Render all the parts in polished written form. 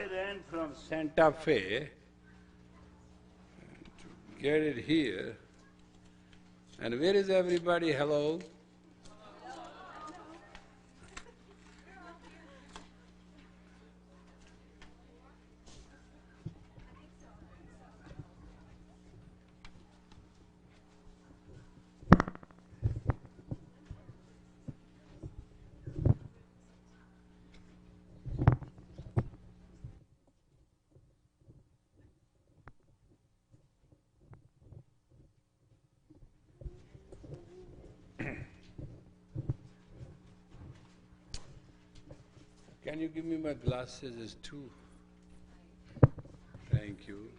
I ran from Santa Fe to get it here. And where is everybody? Hello? Can you give me my glasses? It's two. Thank you.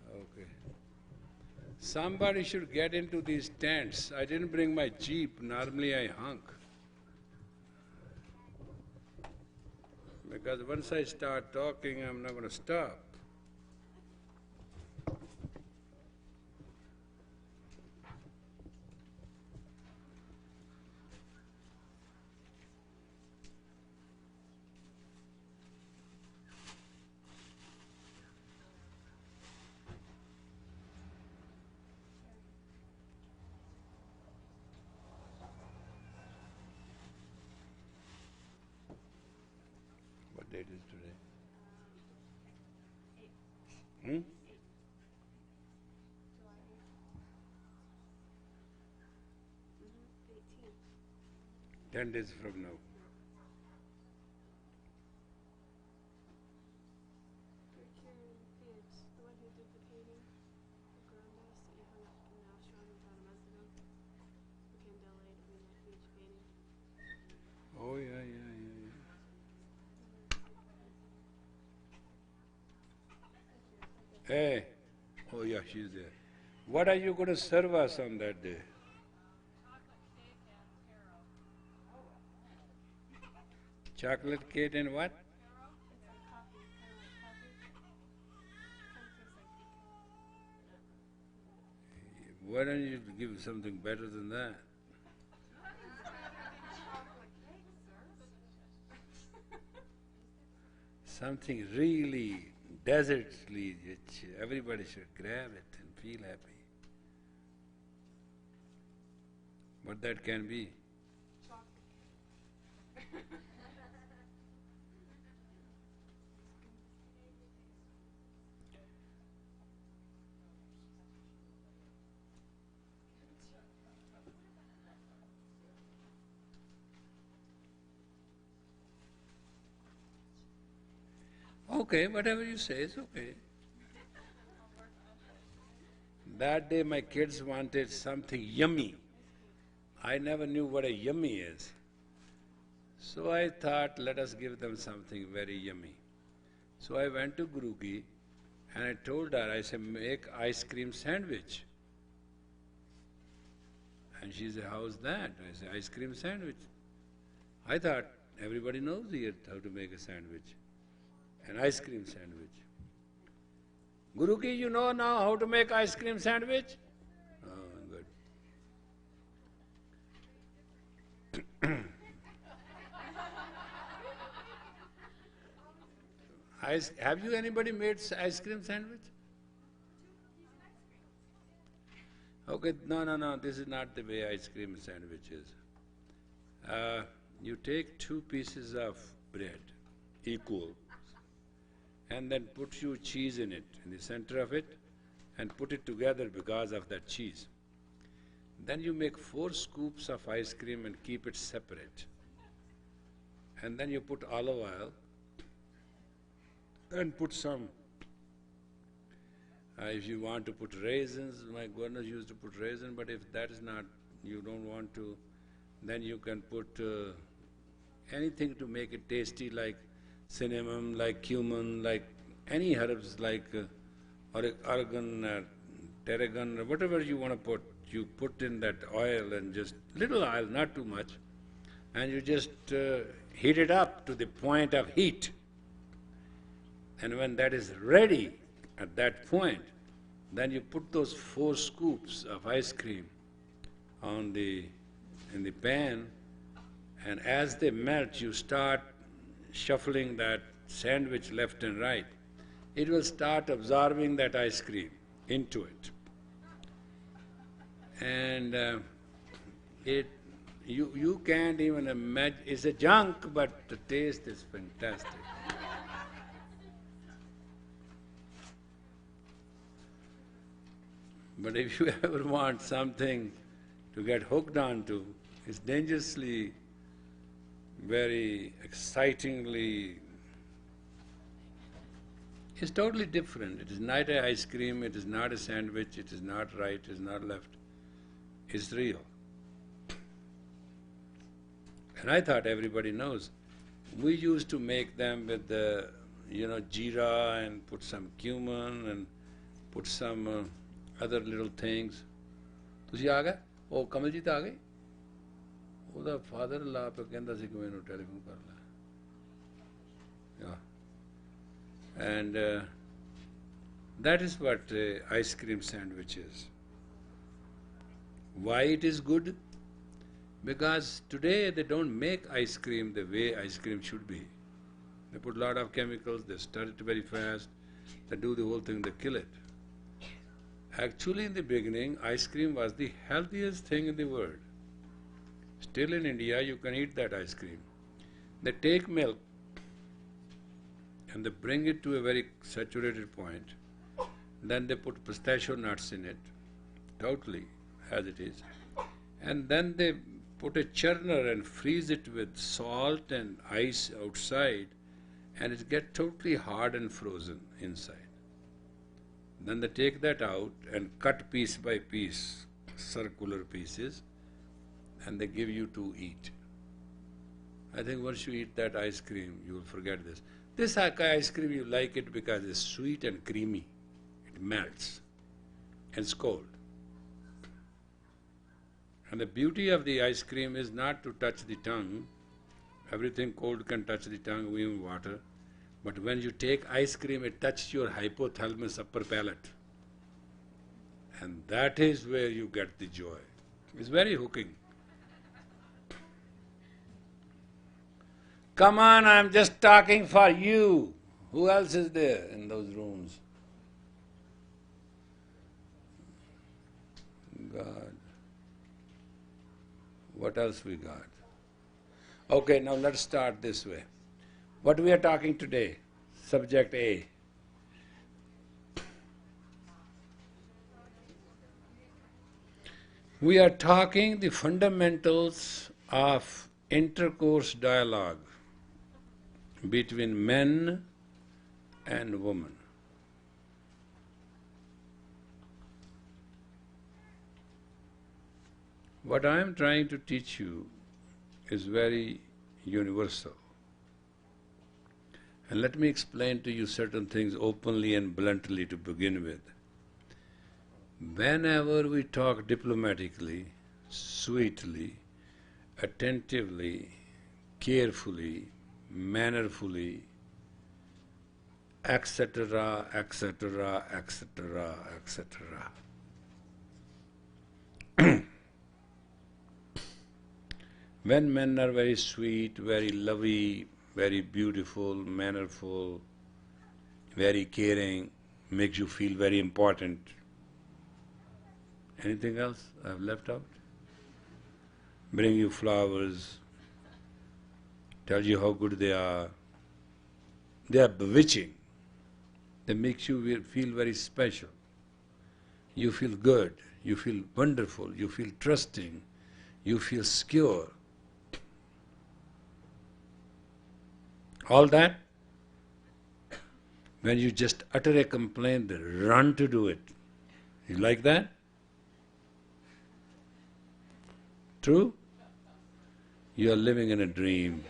Okay. Somebody should get into these tents. I didn't bring my jeep. Normally I hunk. Because once I start talking, I'm not going to stop. What date is today? Hmm? 10 days from now. Oh, yeah. Hey, oh yeah, she's there. What are you going to serve us on that day? Chocolate cake and what? Why don't you give something better than that? Something really desertly, which everybody should grab it and feel happy. What that can be? Okay, whatever you say is okay. That day my kids wanted something yummy. I never knew what a yummy is. So I thought, let us give them something very yummy. So I went to Guruki and I told her, I said, make ice cream sandwich. And she said, how's that? I said, ice cream sandwich. I thought everybody knows here how to make a sandwich. An ice cream sandwich. Guruki, you know now how to make ice cream sandwich? Oh, good. Have you anybody made ice cream sandwich? Okay, no, this is not the way ice cream sandwich is. You take 2 pieces of bread, equal, and then put your cheese in it, in the center of it, and put it together because of that cheese. Then you make 4 scoops of ice cream and keep it separate. And then you put olive oil and put some, if you want to put raisins, my governor used to put raisin, but if that is not, you don't want to, then you can put anything to make it tasty, like cinnamon, like cumin, like any herbs, like oregon or tarragon, or whatever you want to put, you put in that oil and just little oil, not too much, and you just heat it up to the point of heat. And when that is ready at that point, then you put those 4 scoops of ice cream in the pan, and as they melt, you start shuffling that sandwich left and right, it will start absorbing that ice cream into it. And you can't even imagine, it's a junk, but the taste is fantastic. But if you ever want something to get hooked onto, it's dangerously, very excitingly, it's totally different. It is not an ice cream, it is not a sandwich, it is not right, it is not left. It's real. And I thought everybody knows. We used to make them with the, jeera and put some cumin and put some other little things. ਤੁਸੀਂ ਆ ਗਏ? ਉਹ ਕਮਲਜੀਤ ਆ ਗਈ? ਉਹਦਾ father-in-law ਪਿਆ ਕਹਿੰਦਾ ਸੀ ਕਿ ਮੈਨੂੰ ਟੈਲੀਫੋਨ ਕਰ ਲੈ. And that is what ice cream sandwich is. Why it is good? Because today they don't make ice cream the way ice cream should be. They put a lot of chemicals, they stir it very fast, they do the whole thing, they kill it. Actually, in the beginning, ice cream was the healthiest thing in the world. Still in India, you can eat that ice cream. They take milk and they bring it to a very saturated point. Then they put pistachio nuts in it, totally as it is. And then they put a churner and freeze it with salt and ice outside, and it gets totally hard and frozen inside. Then they take that out and cut piece by piece, circular pieces, and they give you to eat. I think once you eat that ice cream, you will forget this. This ice cream, you like it because it's sweet and creamy. It melts and it's cold. And the beauty of the ice cream is not to touch the tongue. Everything cold can touch the tongue, even water. But when you take ice cream, it touches your hypothalamus upper palate. And that is where you get the joy. It's very hooking. Come on, I'm just talking for you. Who else is there in those rooms? God. What else we got? Okay, now let's start this way. What we are talking today, subject A. We are talking the fundamentals of intercourse dialogue between men and women. What I am trying to teach you is very universal. And let me explain to you certain things openly and bluntly to begin with. Whenever we talk diplomatically, sweetly, attentively, carefully, mannerfully, etc., etc., etc., etc. When men are very sweet, very lovey, very beautiful, mannerful, very caring, makes you feel very important. Anything else I've left out? Bring you flowers, tell you how good they are. They are bewitching. They make you feel very special. You feel good, you feel wonderful, you feel trusting, you feel secure. All that, when you just utter a complaint, they run to do it. You like that? True? You are living in a dream.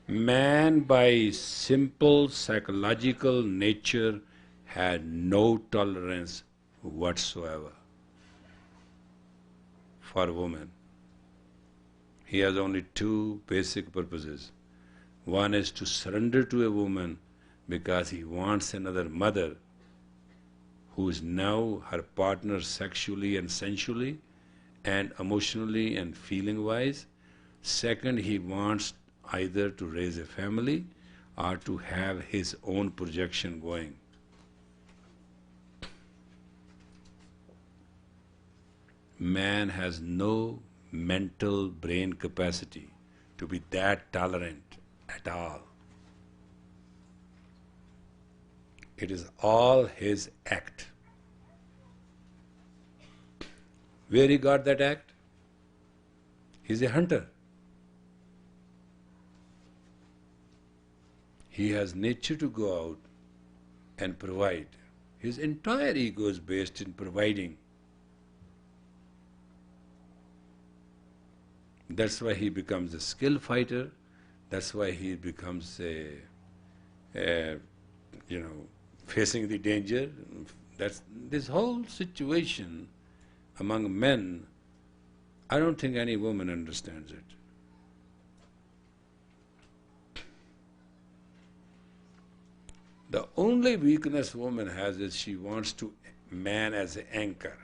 Man, by simple psychological nature, had no tolerance whatsoever for women. He has only two basic purposes. One is to surrender to a woman because he wants another mother who is now her partner sexually and sensually and emotionally and feeling-wise, Second, he wants either to raise a family or to have his own projection going. Man has no mental brain capacity to be that tolerant at all. It is all his act. Where he got that act? He's a hunter. He has nature to go out and provide. His entire ego is based in providing. That's why he becomes a skilled fighter. That's why he becomes facing the danger. That's this whole situation among men. I don't think any woman understands it. The only weakness woman has is she wants to man as an anchor.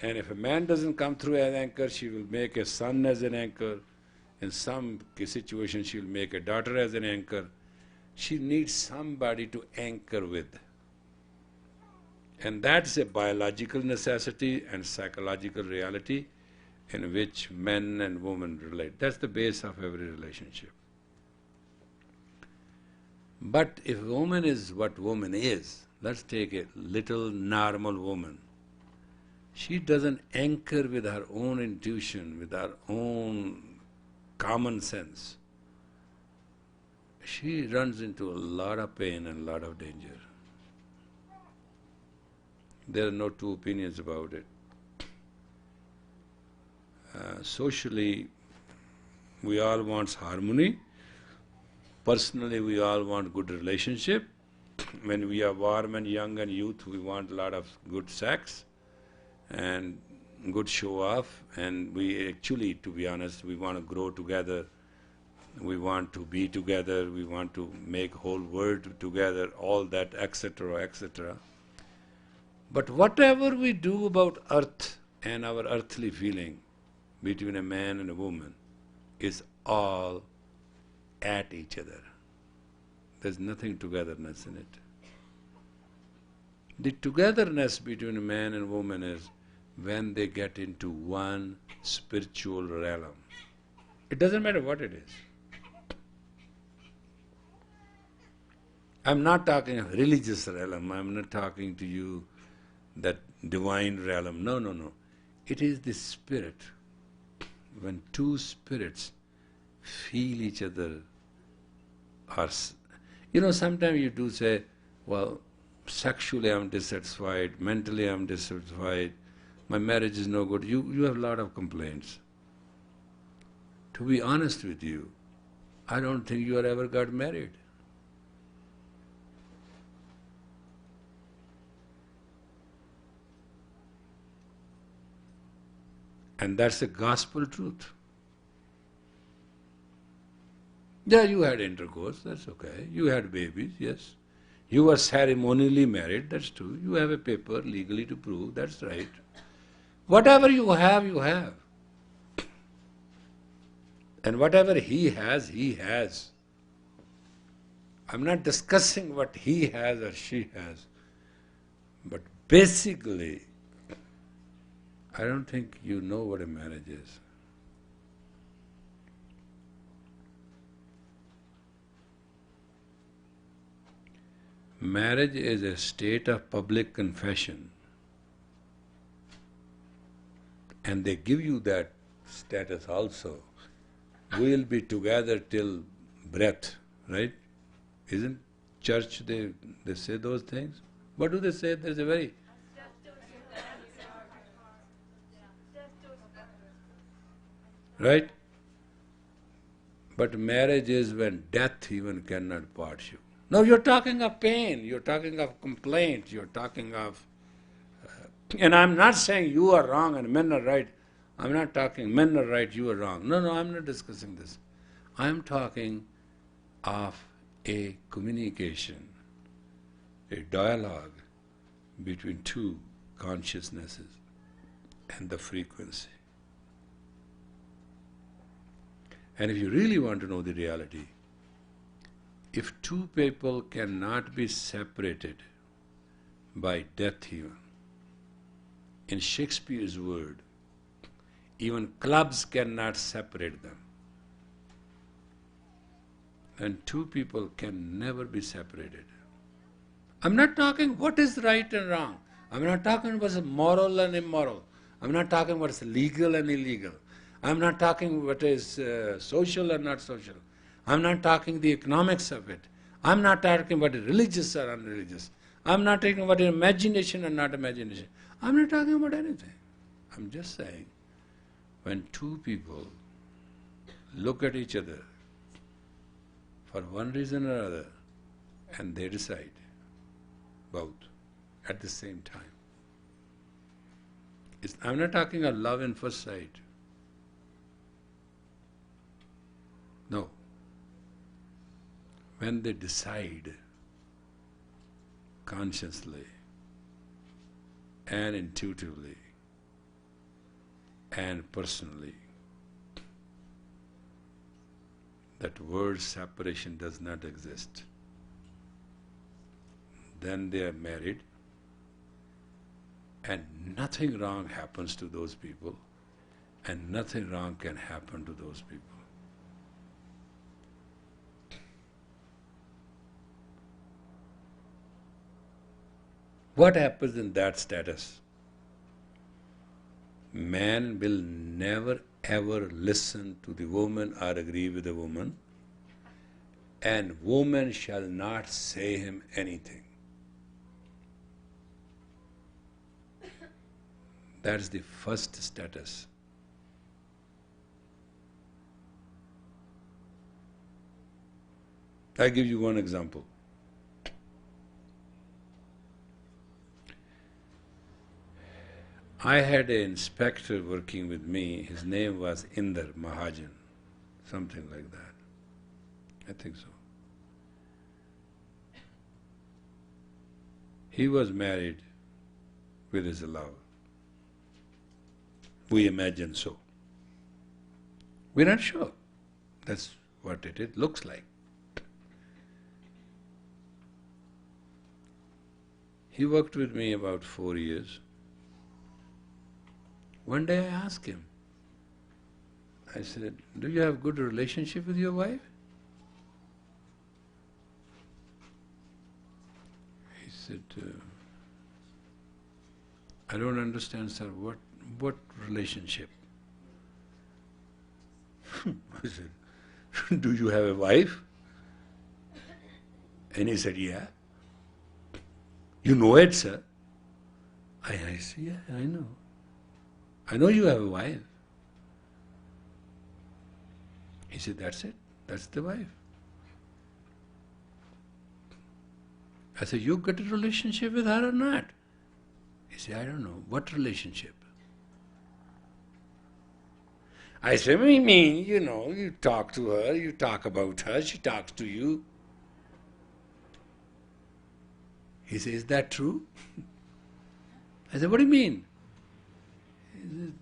And if a man doesn't come through as an anchor, she will make a son as an anchor. In some situation, she will make a daughter as an anchor. She needs somebody to anchor with. And that's a biological necessity and psychological reality in which men and women relate. That's the base of every relationship. But if woman is what woman is, let's take a little normal woman. She doesn't anchor with her own intuition, with her own common sense. She runs into a lot of pain and a lot of danger. There are no two opinions about it. Socially, we all want harmony. Personally, we all want good relationship. When we are warm and young and youth, we want a lot of good sex and good show off, and we actually, to be honest, we want to grow together, we want to be together, we want to make whole world together, all that, etc., etc. But whatever we do about earth and our earthly feeling between a man and a woman is all at each other. There's nothing togetherness in it. The togetherness between a man and woman is when they get into one spiritual realm. It doesn't matter what it is. I'm not talking a religious realm, I'm not talking to you that divine realm. No, no, no. It is the spirit. When two spirits feel each other, sometimes you do say, well, sexually I'm dissatisfied, mentally I'm dissatisfied, my marriage is no good. You have a lot of complaints. To be honest with you, I don't think you ever got married. And that's the gospel truth. Yeah, you had intercourse, that's okay. You had babies, yes. You were ceremonially married, that's true. You have a paper legally to prove, that's right. Whatever you have, you have. And whatever he has, he has. I'm not discussing what he has or she has. But basically, I don't think you know what a marriage is. Marriage is a state of public confession. And they give you that status also. We will be together till breath, right? Isn't church, they say those things? What do they say? There's a very... Right? But marriage is when death even cannot part you. Now you're talking of pain, you're talking of complaint, you're talking of... and I'm not saying you are wrong and men are right. I'm not talking men are right, you are wrong. No, no, I'm not discussing this. I'm talking of a communication, a dialogue between two consciousnesses and the frequency. And if you really want to know the reality, if two people cannot be separated by death even, in Shakespeare's word, even clubs cannot separate them. And two people can never be separated. I'm not talking what is right and wrong. I'm not talking what's moral and immoral. I'm not talking what's legal and illegal. I'm not talking what is social or not social. I'm not talking the economics of it. I'm not talking what is religious or unreligious. I'm not talking what is imagination or not imagination. I'm not talking about anything. I'm just saying, when two people look at each other for one reason or other and they decide both at the same time. I'm not talking of love in first sight. No. When they decide consciously and intuitively and personally that word separation does not exist, then they are married and nothing wrong happens to those people and nothing wrong can happen to those people. What happens in that status? Man will never ever listen to the woman or agree with the woman, and woman shall not say him anything. That's the first status. I'll give you one example. I had an inspector working with me, his name was Inder Mahajan, something like that. I think so. He was married with his love. We imagine so. We're not sure. That's what it looks like. He worked with me about 4 years. One day I asked him, I said, do you have good relationship with your wife? He said, I don't understand, sir, what relationship? I said, do you have a wife? And he said, yeah. You know it, sir. I said, yeah, I know. I know you have a wife. He said, that's it. That's the wife. I said, you got a relationship with her or not? He said, I don't know. What relationship? I said, I mean, you talk to her, you talk about her, she talks to you. He said, is that true? I said, what do you mean? He said,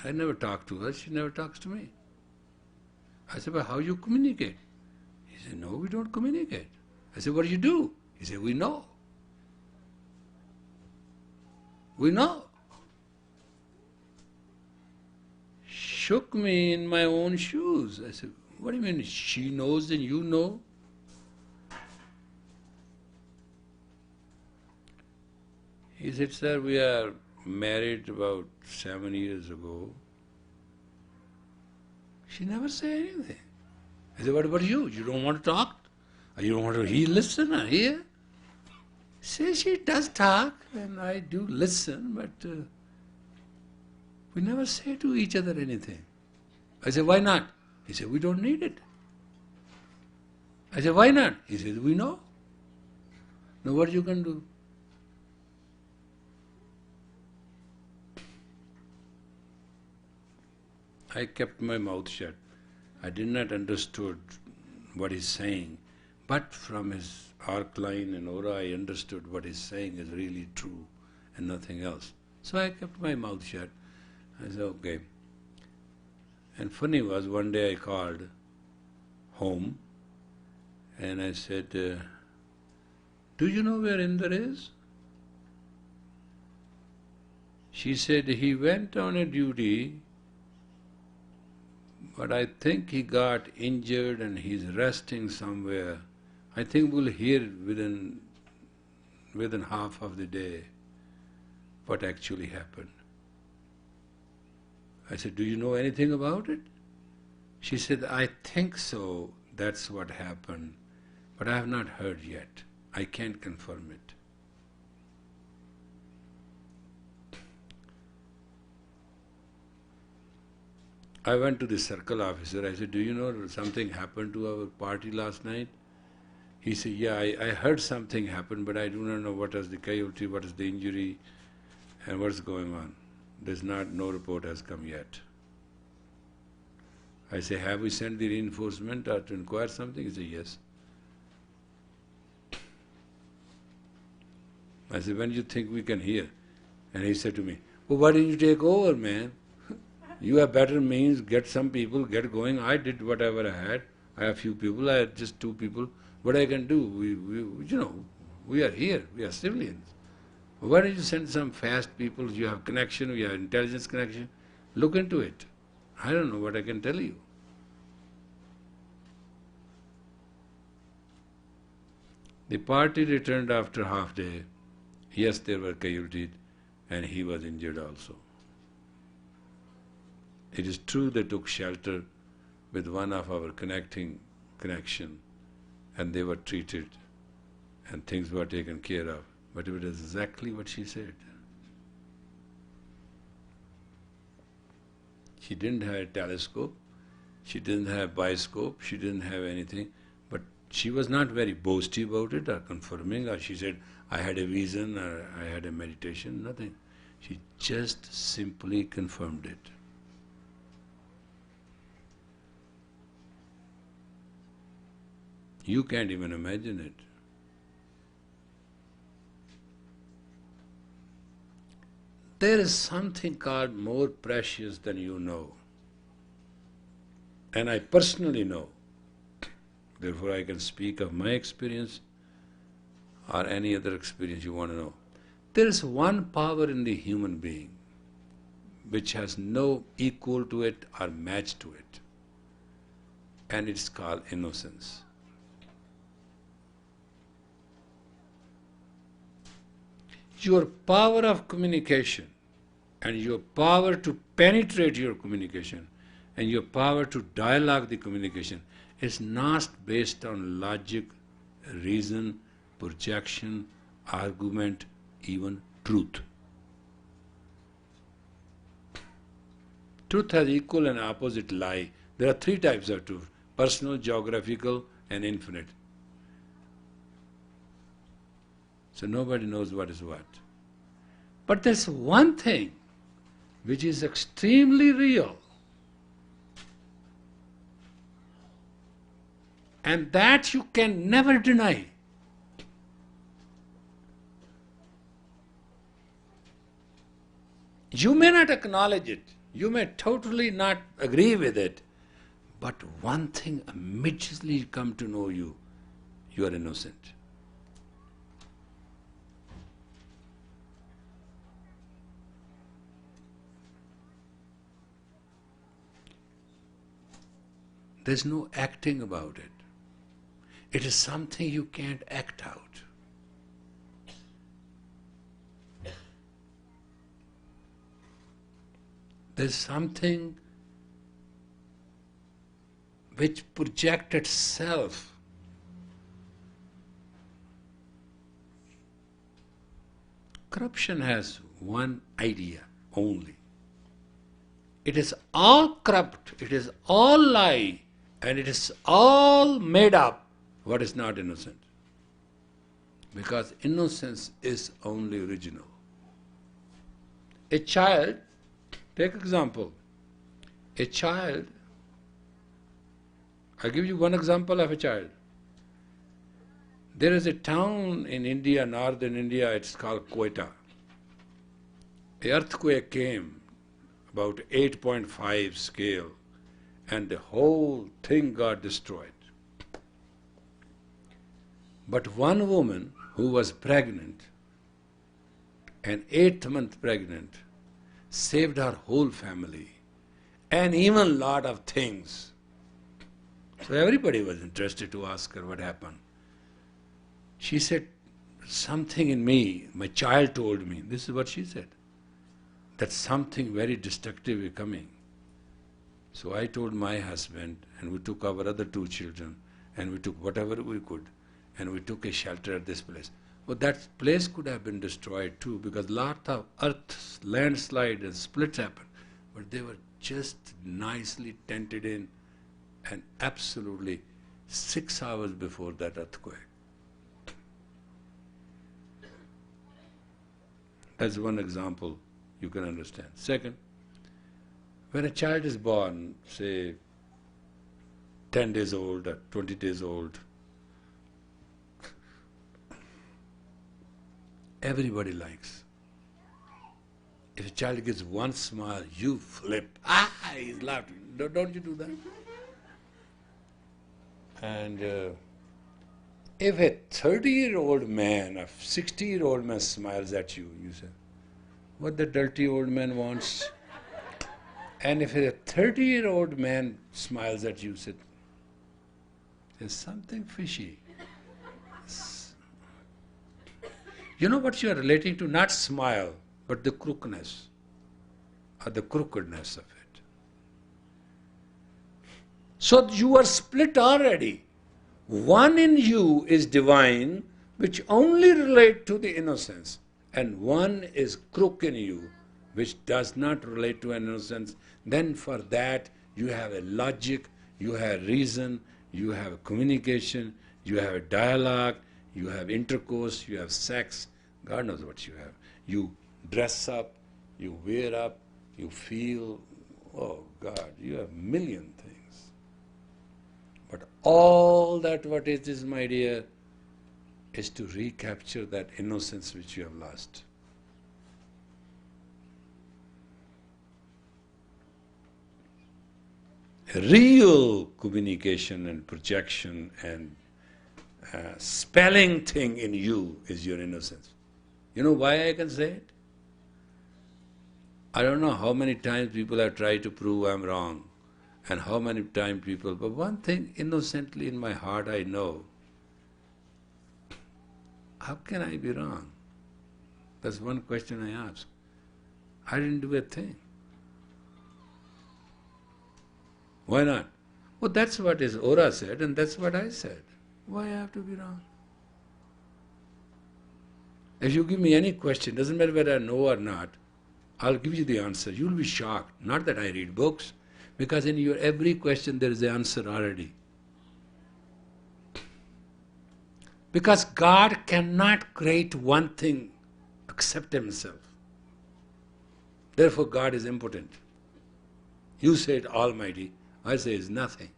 I never talk to her, she never talks to me. I said, but how you communicate? He said, no, we don't communicate. I said, what do you do? He said, we know. We know. Shook me in my own shoes. I said, what do you mean, she knows and you know? He said, sir, we are married about 7 years ago. She never said anything. I said, what about you? You don't want to talk? You don't want to listen or hear? She does talk and I do listen, but we never say to each other anything. I said, why not? He said, we don't need it. I said, why not? He said, we know. Now what you can do? I kept my mouth shut. I did not understood what he's saying, but from his arc line and aura I understood what he's saying is really true and nothing else. So I kept my mouth shut. I said, okay. And funny was, one day I called home and I said, do you know where Inder is? She said, he went on a duty, but I think he got injured and he's resting somewhere. I think we'll hear within half of the day what actually happened. I said, do you know anything about it? She said, I think so, that's what happened, but I have not heard yet. I can't confirm it. I went to the circle officer. I said, do you know something happened to our party last night? He said, yeah, I heard something happened, but I do not know what is the casualty, what is the injury, and what's going on. No report has come yet. I say, have we sent the reinforcement to inquire something? He said, yes. I said, when do you think we can hear? And he said to me, well, why didn't you take over, man? You have better means, get some people, get going. I did whatever I had. I have few people, I had just 2 people. What I can do? We are here, we are civilians. Why don't you send some fast people? You have connection, you have intelligence connection. Look into it. I don't know what I can tell you. The party returned after half day. Yes, there were casualties, and he was injured also. It is true they took shelter with one of our connection, and they were treated, and things were taken care of. But it was exactly what she said. She didn't have a telescope, she didn't have bioscope, she didn't have anything, but she was not very boasty about it or confirming, or she said, I had a vision or I had a meditation, nothing. She just simply confirmed it. You can't even imagine it. There is something called more precious than you know. And I personally know. Therefore I can speak of my experience or any other experience you want to know. There is one power in the human being which has no equal to it or match to it. And it's called innocence. Your power of communication and your power to penetrate your communication and your power to dialogue the communication is not based on logic, reason, projection, argument, even truth. Truth has equal and opposite lie. There are 3 types of truth: personal, geographical, and infinite. So nobody knows what is what. But there's one thing which is extremely real, and that you can never deny. You may not acknowledge it, you may totally not agree with it, but one thing immediately come to know you are innocent. There's no acting about it. It is something you can't act out. There's something which projects itself. Corruption has one idea only. It is all corrupt, it is all lie, and it is all made up what is not innocent. Because innocence is only original. A child, take example, a child, I'll give you one example of a child. There is a town in India, northern India, it's called Quetta. An earthquake came, about 8.5 scale, and the whole thing got destroyed. But one woman who was pregnant, an 8th month pregnant, saved her whole family and even lot of things. So everybody was interested to ask her what happened. She said, something in me, my child told me, this is what she said, that something very destructive is coming. So I told my husband, and we took our other 2 children, and we took whatever we could, and we took a shelter at this place. Well, that place could have been destroyed too, because lot of earth, landslide and splits happened. But they were just nicely tented in, and absolutely 6 hours before that earthquake. That's one example you can understand. Second, when a child is born, say 10 days old or 20 days old, everybody likes. If a child gives one smile, you flip. Ah, he's laughing. Don't you do that? And if a 30-year-old man, a 60-year-old man smiles at you, you say, what the dirty old man wants? And if a 30-year-old man smiles at you, say, there's something fishy. You know what you are relating to? Not smile, but the crookedness or the crookedness of it. So you are split already. One in you is divine, which only relate to the innocence, and one is crook in you, which does not relate to innocence. Then for that you have a logic, you have reason, you have communication, you have a dialogue, you have intercourse, you have sex, God knows what you have. You dress up, you wear up, you feel, oh God, you have a million things. But all that what it is, my dear, is to recapture that innocence which you have lost. Real communication and projection and spelling thing in you is your innocence. You know why I can say it? I don't know how many times people have tried to prove I'm wrong, and how many times people, but one thing innocently in my heart I know, how can I be wrong? That's one question I ask. I didn't do a thing. Why not? Well, that's what his aura said, and that's what I said. Why I have to be wrong? If you give me any question, doesn't matter whether I know or not, I'll give you the answer. You'll be shocked. Not that I read books, because in your every question there is the answer already. Because God cannot create one thing except Himself. Therefore God is impotent. You say it Almighty, I say it's nothing.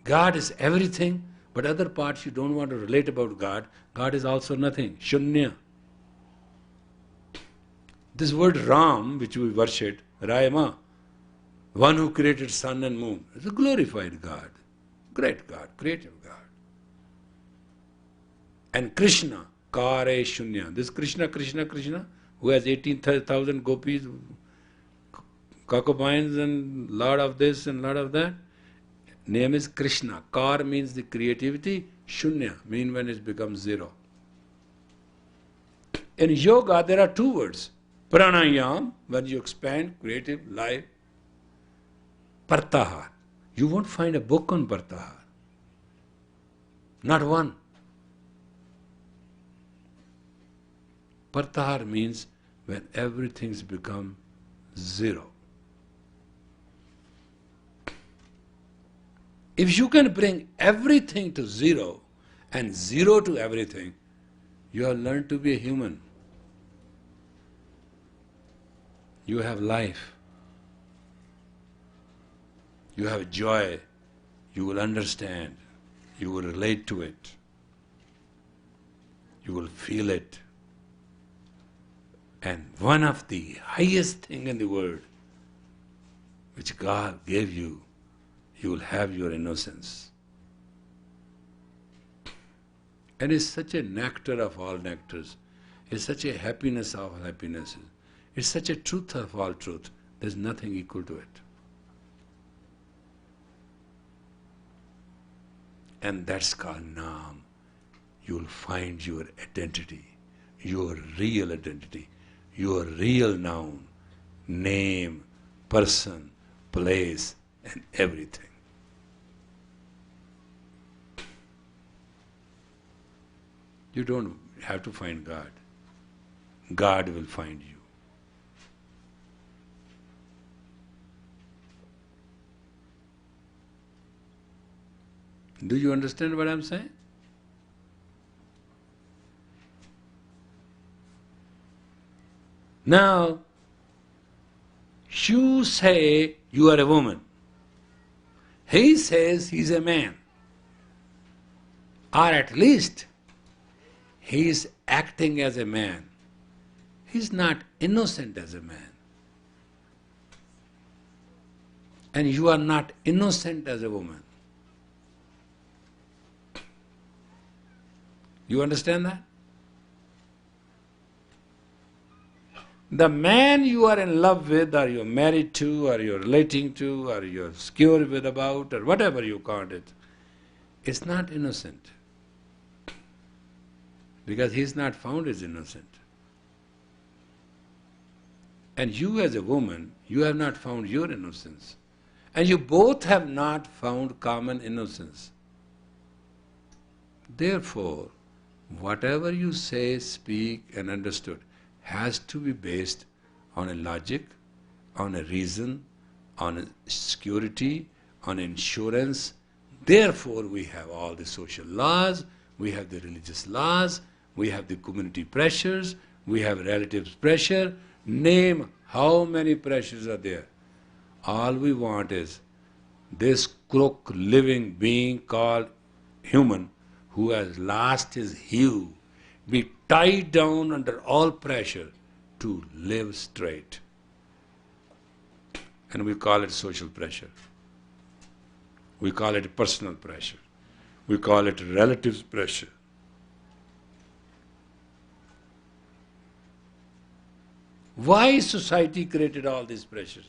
God is everything, but other parts you don't want to relate about God. God is also nothing, shunya. This word Ram, which we worship, Rayama, one who created sun and moon, is a glorified God, great God, creative God. And Krishna, Kare Shunya. This Krishna, who has 18,000 gopis, concubines and lot of this and lot of that, name is Krishna. Kar means the creativity, Shunya means when it becomes zero. In yoga there are 2 words. Pranayam, when you expand, creative, life. Partahar. You won't find a book on Partahar. Not one. Partahar means when everything's become zero. If you can bring everything to zero and zero to everything, you have learned to be a human. You have life. You have joy. You will understand. You will relate to it. You will feel it. And one of the highest thing in the world which God gave you, you will have your innocence. And it's such a nectar of all nectars. It's such a happiness of all happinesses. It's such a truth of all truth. There's nothing equal to it. And that's called Naam. You'll find your identity, your real identity, your real noun, name, person, place, and everything. You don't have to find God. God will find you. Do you understand what I'm saying? Now, you say you are a woman. He says he's a man. Or at least, he is acting as a man. He's not innocent as a man. And you are not innocent as a woman. You understand that? The man you are in love with, or you're married to, or you're relating to, or you're secure with about, or whatever you call it, is not innocent. Because he's not found as innocent. And you as a woman, you have not found your innocence. And you both have not found common innocence. Therefore, whatever you say, speak, and understood has to be based on a logic, on a reason, on a security, on insurance. Therefore, we have all the social laws, we have the religious laws, we have the community pressures, we have relatives pressure. Name how many pressures are there. All we want is this crook living being called human, who has lost his hue, be tied down under all pressure to live straight. And we call it social pressure. We call it personal pressure. We call it relatives pressure. Why society created all these pressures?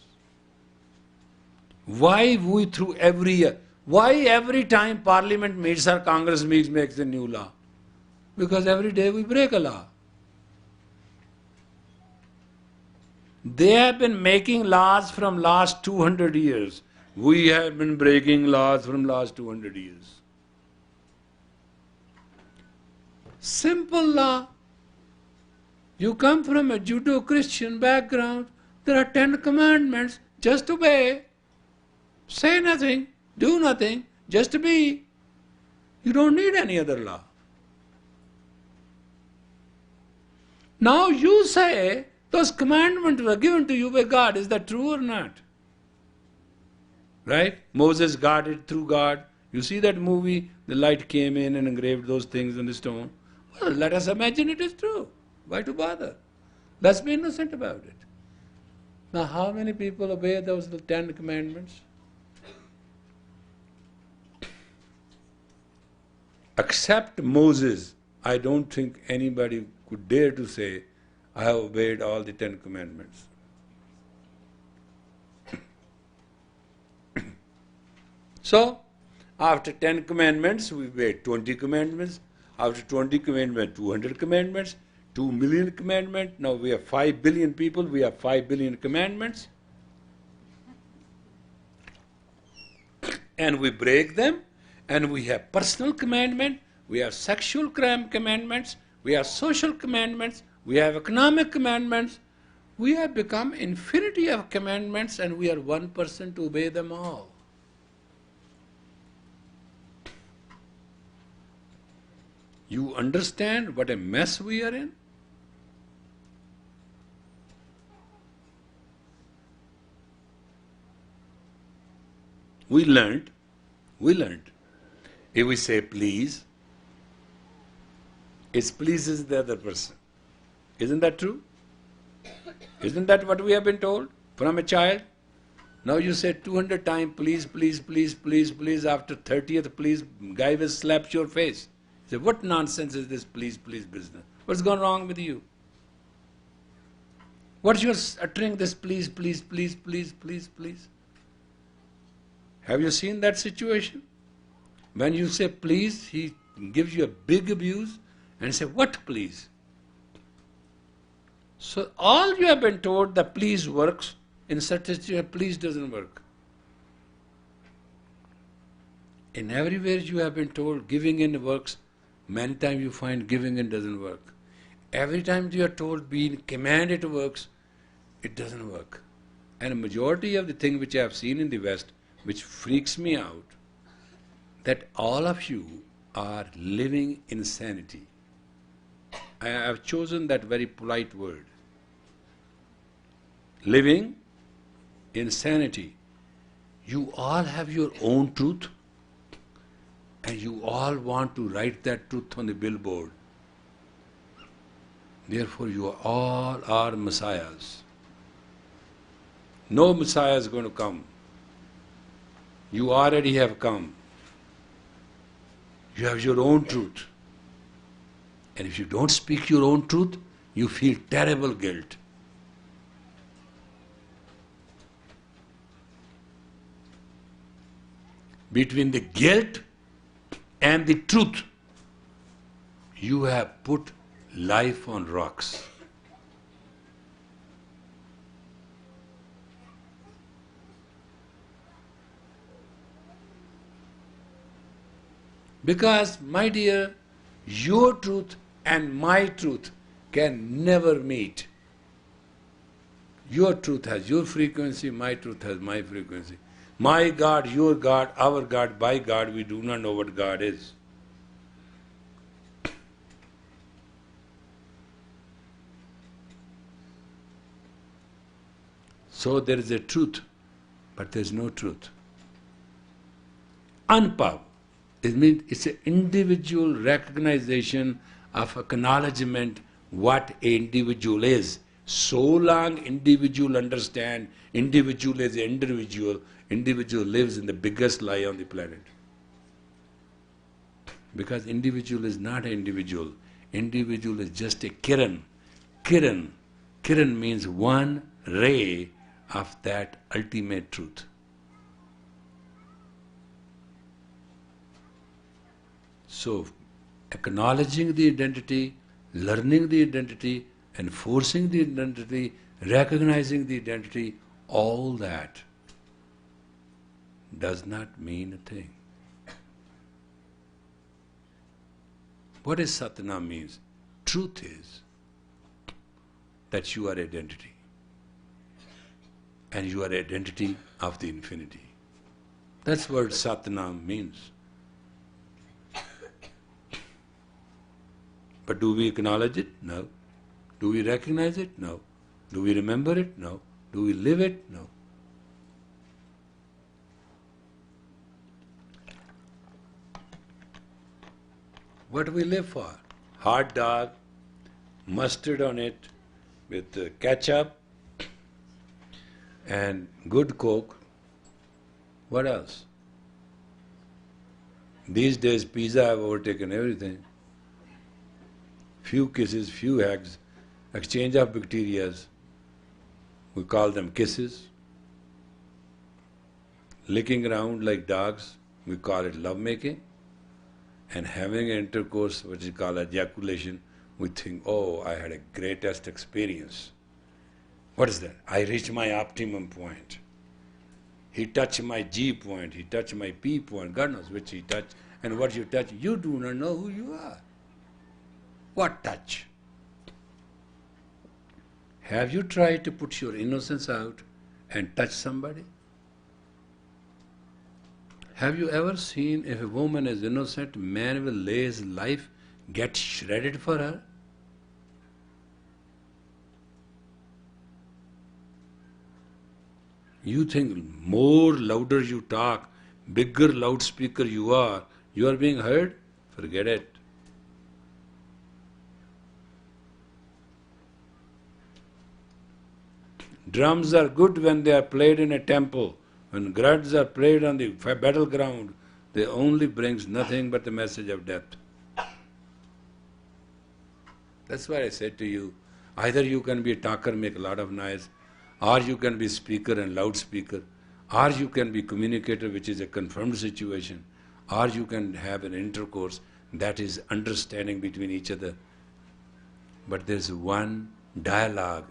Why we through every year? Why every time Parliament meets or Congress meets makes a new law? Because every day we break a law. They have been making laws from last 200 years. We have been breaking laws from last 200 years. Simple law. You come from a Judeo-Christian background. There are 10 commandments. Just obey. Say nothing. Do nothing. Just be. You don't need any other law. Now you say those commandments were given to you by God. Is that true or not? Right? Moses got it through God. You see that movie? The light came in and engraved those things on the stone. Well, let us imagine it is true. Why to bother? Let's be innocent about it. Now, how many people obey those 10 commandments? Except Moses, I don't think anybody could dare to say, I have obeyed all the 10 commandments. So, after 10 commandments, we obeyed 20 commandments. After 20 commandments, 200 commandments. 2 million commandments. Now we have 5 billion people, we have 5 billion commandments. And we break them, and we have personal commandment, we have sexual commandments, we have social commandments, we have economic commandments. We have become infinity of commandments, and we are one person to obey them all. You understand what a mess we are in? We learned, if we say please, it pleases the other person. Isn't that true? Isn't that what we have been told from a child? Now you say 200 times, please, please, please, please, please. After 30th, please, guy will slap your face. Say, what nonsense is this please, please business? What's gone wrong with you? What's your uttering this please, please, please, please, please, please? Have you seen that situation? When you say please, he gives you a big abuse and say, what please? So all you have been told that please works, in such a situation, please doesn't work. In everywhere you have been told giving in works, many times you find giving in doesn't work. Every time you are told being commanded it works, it doesn't work. And a majority of the thing which I have seen in the West, which freaks me out, that all of you are living insanity. I have chosen that very polite word. Living insanity. You all have your own truth and you all want to write that truth on the billboard. Therefore you all are messiahs. No messiah is going to come. You already have come. You have your own truth. And if you don't speak your own truth, you feel terrible guilt. Between the guilt and the truth, you have put life on rocks. Because, my dear, your truth and my truth can never meet. Your truth has your frequency, my truth has my frequency. My God, your God, our God, by God, we do not know what God is. So there is a truth, but there is no truth. Unpower. It means it's an individual recognition of acknowledgement what an individual is. So long individual understand individual is an individual lives in the biggest lie on the planet. Because individual is not an individual. Individual is just a kiran. Kiran. Kiran means one ray of that ultimate truth. So, acknowledging the identity, learning the identity, enforcing the identity, recognizing the identity, all that does not mean a thing. What is Satnam means? Truth is that you are identity. And you are identity of the infinity. That's what Satnam means. But do we acknowledge it? No. Do we recognize it? No. Do we remember it? No. Do we live it? No. What do we live for? Hot dog, mustard on it with ketchup and good Coke. What else? These days pizza have overtaken everything. Few kisses, few hugs, exchange of bacterias. We call them kisses. Licking around like dogs, we call it lovemaking. And having an intercourse, which is called ejaculation, we think, oh, I had a greatest experience. What is that? I reached my optimum point. He touched my G point, he touched my P point, God knows which he touched. And what you touch, you do not know who you are. What touch? Have you tried to put your innocence out and touch somebody? Have you ever seen if a woman is innocent, man will lay his life, get shredded for her? You think more louder you talk, bigger loudspeaker you are being heard? Forget it. Drums are good when they are played in a temple. When gruds are played on the battleground, they only brings nothing but the message of death. That's why I said to you, either you can be a talker, make a lot of noise, or you can be speaker and loudspeaker, or you can be communicator, which is a confirmed situation, or you can have an intercourse that is understanding between each other. But there's one dialogue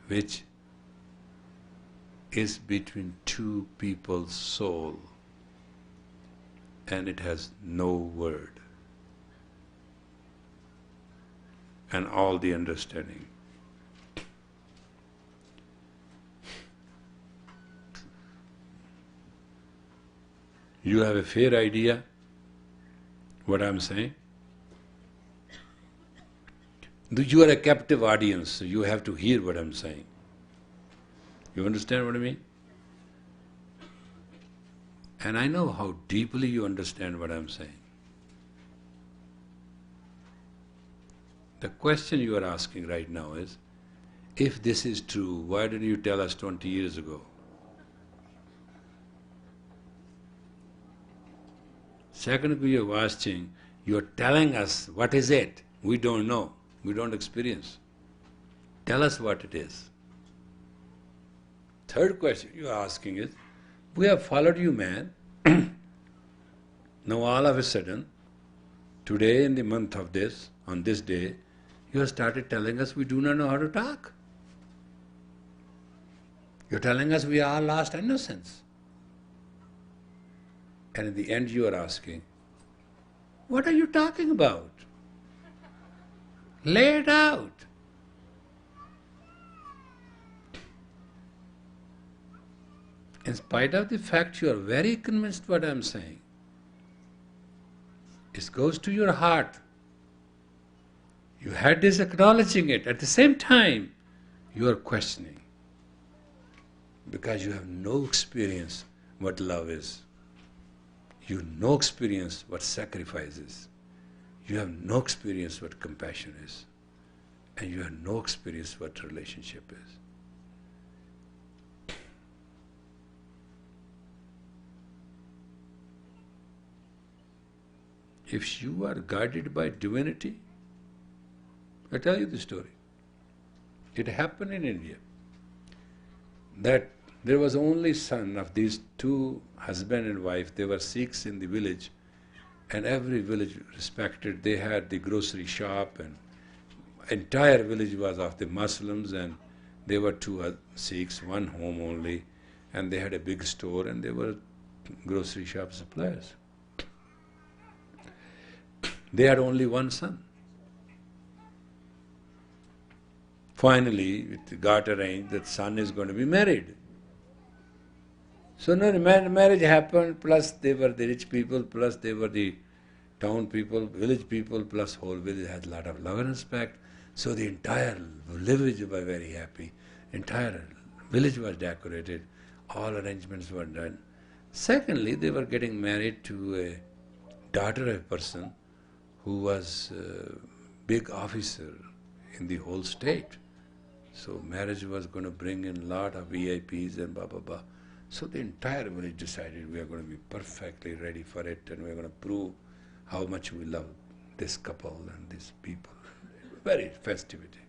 which is between two people's soul, and it has no word and all the understanding. You have a fair idea what I'm saying? You are a captive audience, so you have to hear what I'm saying. You understand what I mean? And I know how deeply you understand what I'm saying. The question you are asking right now is, if this is true, why didn't you tell us 20 years ago? Second, you are asking, you are telling us what is it? We don't know. We don't experience. Tell us what it is. Third question you are asking is, we have followed you, man. Now all of a sudden, today in the month of this, on this day, you have started telling us we do not know how to talk. You're telling us we are lost innocence. And in the end you are asking, what are you talking about? Lay it out. In spite of the fact you are very convinced what I am saying, it goes to your heart. Your head is acknowledging it. At the same time, you are questioning. Because you have no experience what love is. You have no experience what sacrifice is. You have no experience what compassion is. And you have no experience what relationship is. If you are guided by divinity, I tell you the story. It happened in India that there was only son of these two husband and wife. They were Sikhs in the village, and every village respected. They had the grocery shop, and entire village was of the Muslims, and there were two Sikhs, one home only, and they had a big store, and they were grocery shop suppliers. They had only one son. Finally, it got arranged that son is going to be married. So no, marriage happened, plus they were the rich people, plus they were the town people, village people, plus whole village had a lot of love and respect. So the entire village was very happy. Entire village was decorated. All arrangements were done. Secondly, they were getting married to a daughter of a person who was a big officer in the whole state. So marriage was going to bring in a lot of VIPs and blah, blah, blah. So the entire village decided we are going to be perfectly ready for it, and we are going to prove how much we love this couple and these people. Very festivity.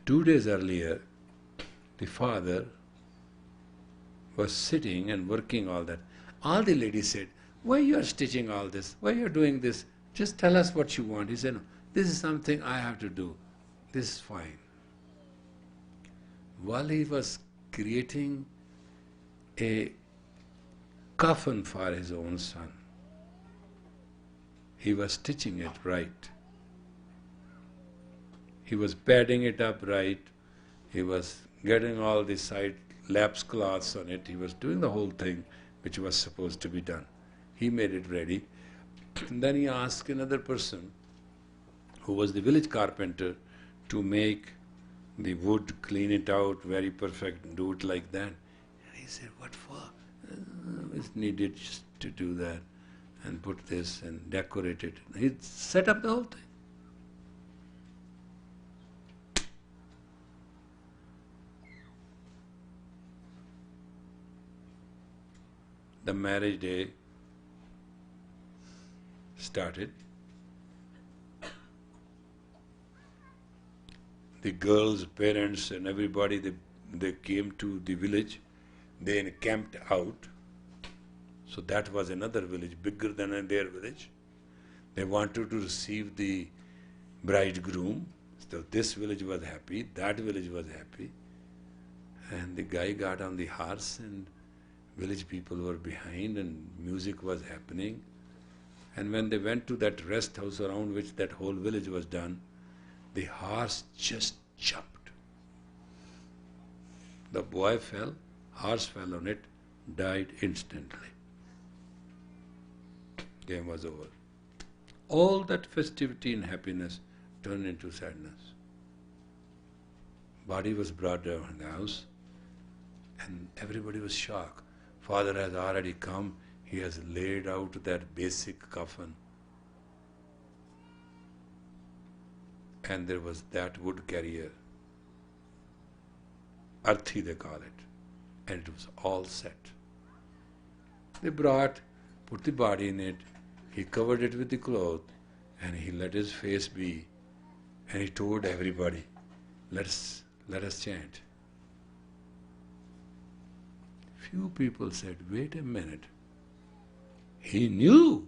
2 days earlier, the father was sitting and working all that. All the ladies said, why you are stitching all this? Why you are doing this? Just tell us what you want. He said, no, this is something I have to do. This is fine. While he was creating a coffin for his own son, he was stitching it right. He was padding it up right. He was getting all the side lapse cloths on it. He was doing the whole thing which was supposed to be done. He made it ready. And then he asked another person, who was the village carpenter, to make the wood, clean it out, very perfect, do it like that. And he said, what for? It's needed just to do that, and put this and decorate it. He set up the whole thing. the marriage day started. The girls' parents and everybody, they came to the village. They encamped out. So that was another village, bigger than their village. They wanted to receive the bridegroom. So this village was happy, that village was happy. And the guy got on the horse and village people were behind and music was happening. And when they went to that rest house around which that whole village was done, the horse just jumped. The boy fell, horse fell on it, died instantly. Game was over. All that festivity and happiness turned into sadness. Body was brought down in the house and everybody was shocked. Father has already come, he has laid out that basic coffin. And there was that wood carrier, arthi they call it, and it was all set. They put the body in it, he covered it with the cloth, and he let his face be, and he told everybody, let us chant. Few people said, wait a minute, he knew.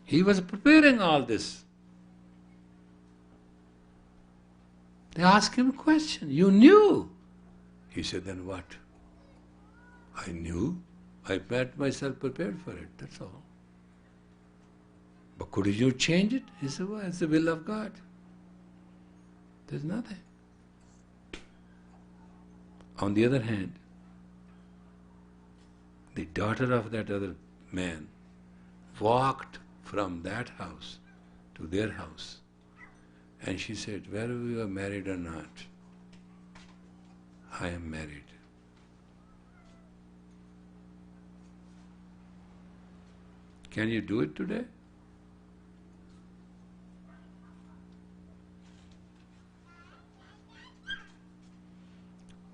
He was preparing all this. They asked him a question, you knew? He said, then what? I knew. I made myself prepared for it, that's all. But could you change it? He said, well, it's the will of God. There's nothing. On the other hand, the daughter of that other man walked from that house to their house and she said, whether you are married or not, I am married. Can you do it today?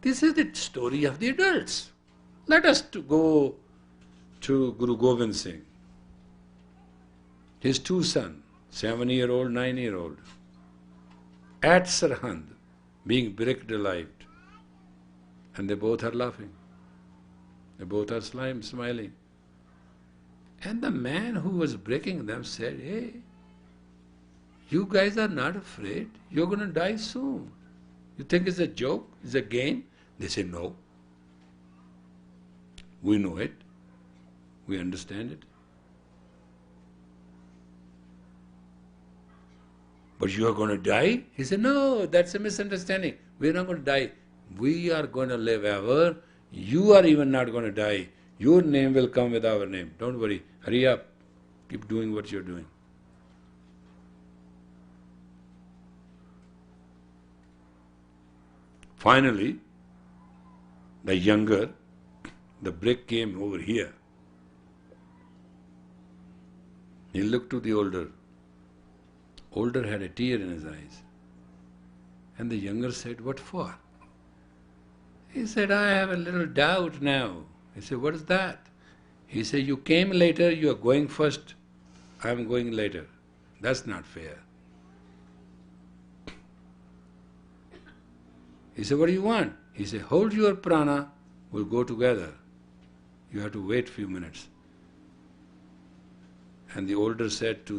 This is the story of the adults. Let us go to Guru Gobind Singh. His two sons, 7-year-old, 9-year-old, at Sarhand, being bricked alive. And they both are laughing. They both are smiling. And the man who was breaking them said, hey, you guys are not afraid. You're going to die soon. You think it's a joke? It's a game? They say, no. We know it. We understand it. But you are going to die? He said, no, that's a misunderstanding. We are not going to die. We are going to live ever. You are even not going to die. Your name will come with our name. Don't worry. Hurry up. Keep doing what you're doing. Finally, the younger, the brick came over here. He looked to the older. Older had a tear in his eyes. And the younger said, what for? He said, I have a little doubt now. He said, what is that? He said, you came later, you are going first, I am going later. That's not fair. He said, what do you want? He said, hold your prana, we'll go together. You have to wait a few minutes. And the older said to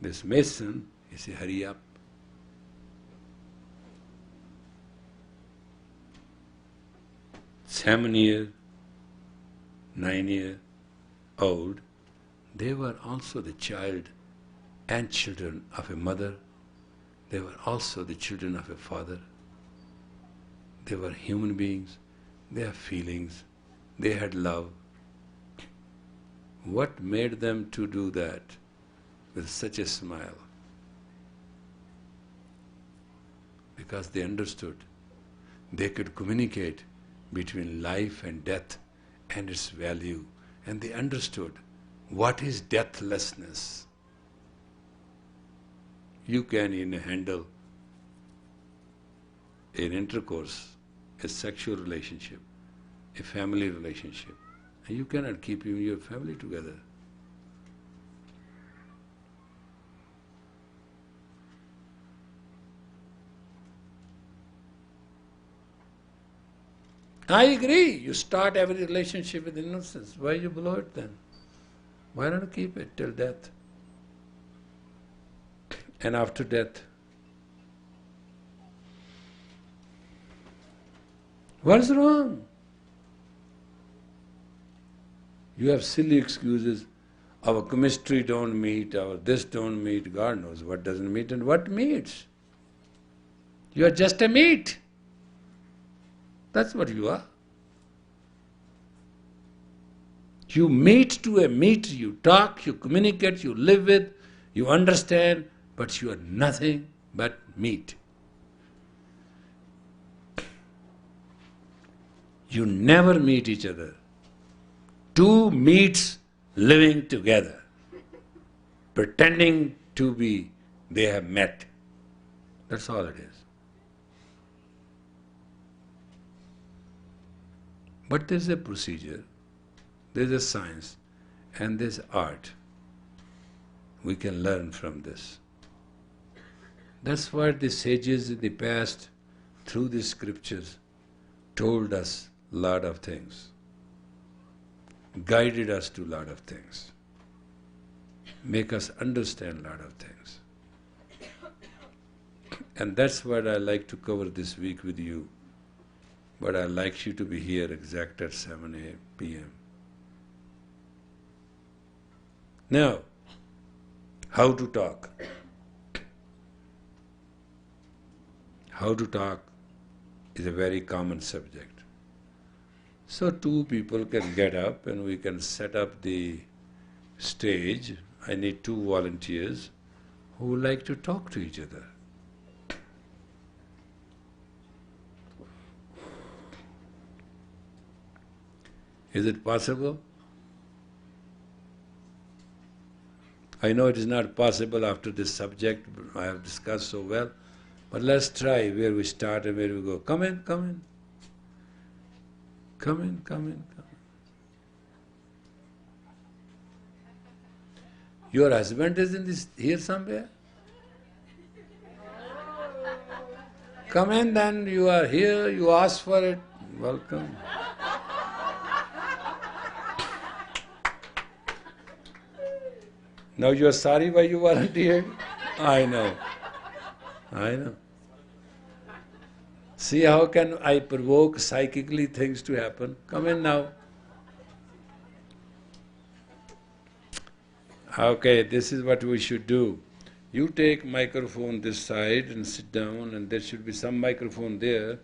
this mason, he said, hurry up. Seven-year, 9-year-old, they were also the child and children of a mother. They were also the children of a father. They were human beings. They have feelings. They had love. What made them to do that with such a smile? Because they understood. They could communicate between life and death and its value. And they understood what is deathlessness. You can handle an intercourse a sexual relationship, a family relationship. And you cannot keep your family together. I agree, you start every relationship with innocence. Why you blow it then? Why not keep it till death? And after death, what's wrong? You have silly excuses. Our chemistry don't meet, our this don't meet, God knows what doesn't meet and what meets. You are just a meat. That's what you are. You meet to a meat, you talk, you communicate, you live with, you understand, but you are nothing but meat. You never meet each other. Two meats living together, pretending to be they have met. That's all it is. But there's a procedure, there's a science, and there's art. We can learn from this. That's what the sages in the past, through the scriptures, told us a lot of things, guided us to a lot of things, make us understand a lot of things. And that's what I like to cover this week with you. But I'd like you to be here exact at 7 p.m. Now, how to talk? How to talk is a very common subject. So two people can get up and we can set up the stage. I need two volunteers who would like to talk to each other. Is it possible? I know it is not possible after this subject I have discussed so well, but let's try where we start and where we go. Come in, come in. Come in, come in, come in. Your husband is in this here somewhere? Come in then, you are here, you asked for it. Welcome. Now you are sorry why you volunteered? I know. I know. See how can I provoke psychically things to happen? Come in now. Okay, this is what we should do. You take microphone this side and sit down, and there should be some microphone there,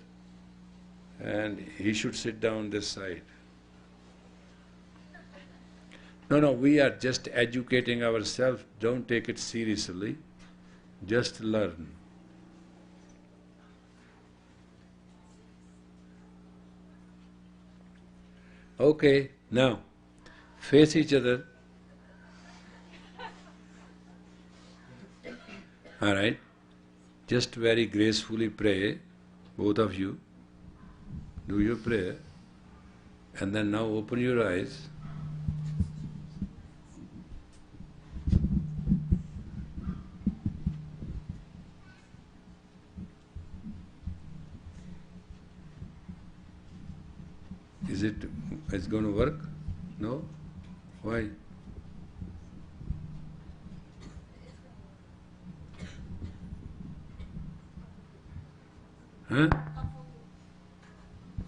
and he should sit down this side. No, we are just educating ourselves. Don't take it seriously. Just learn. Okay, now, face each other. All right? Just very gracefully pray, both of you. Do your prayer. And then now open your eyes. It's going to work? No? Why? Huh?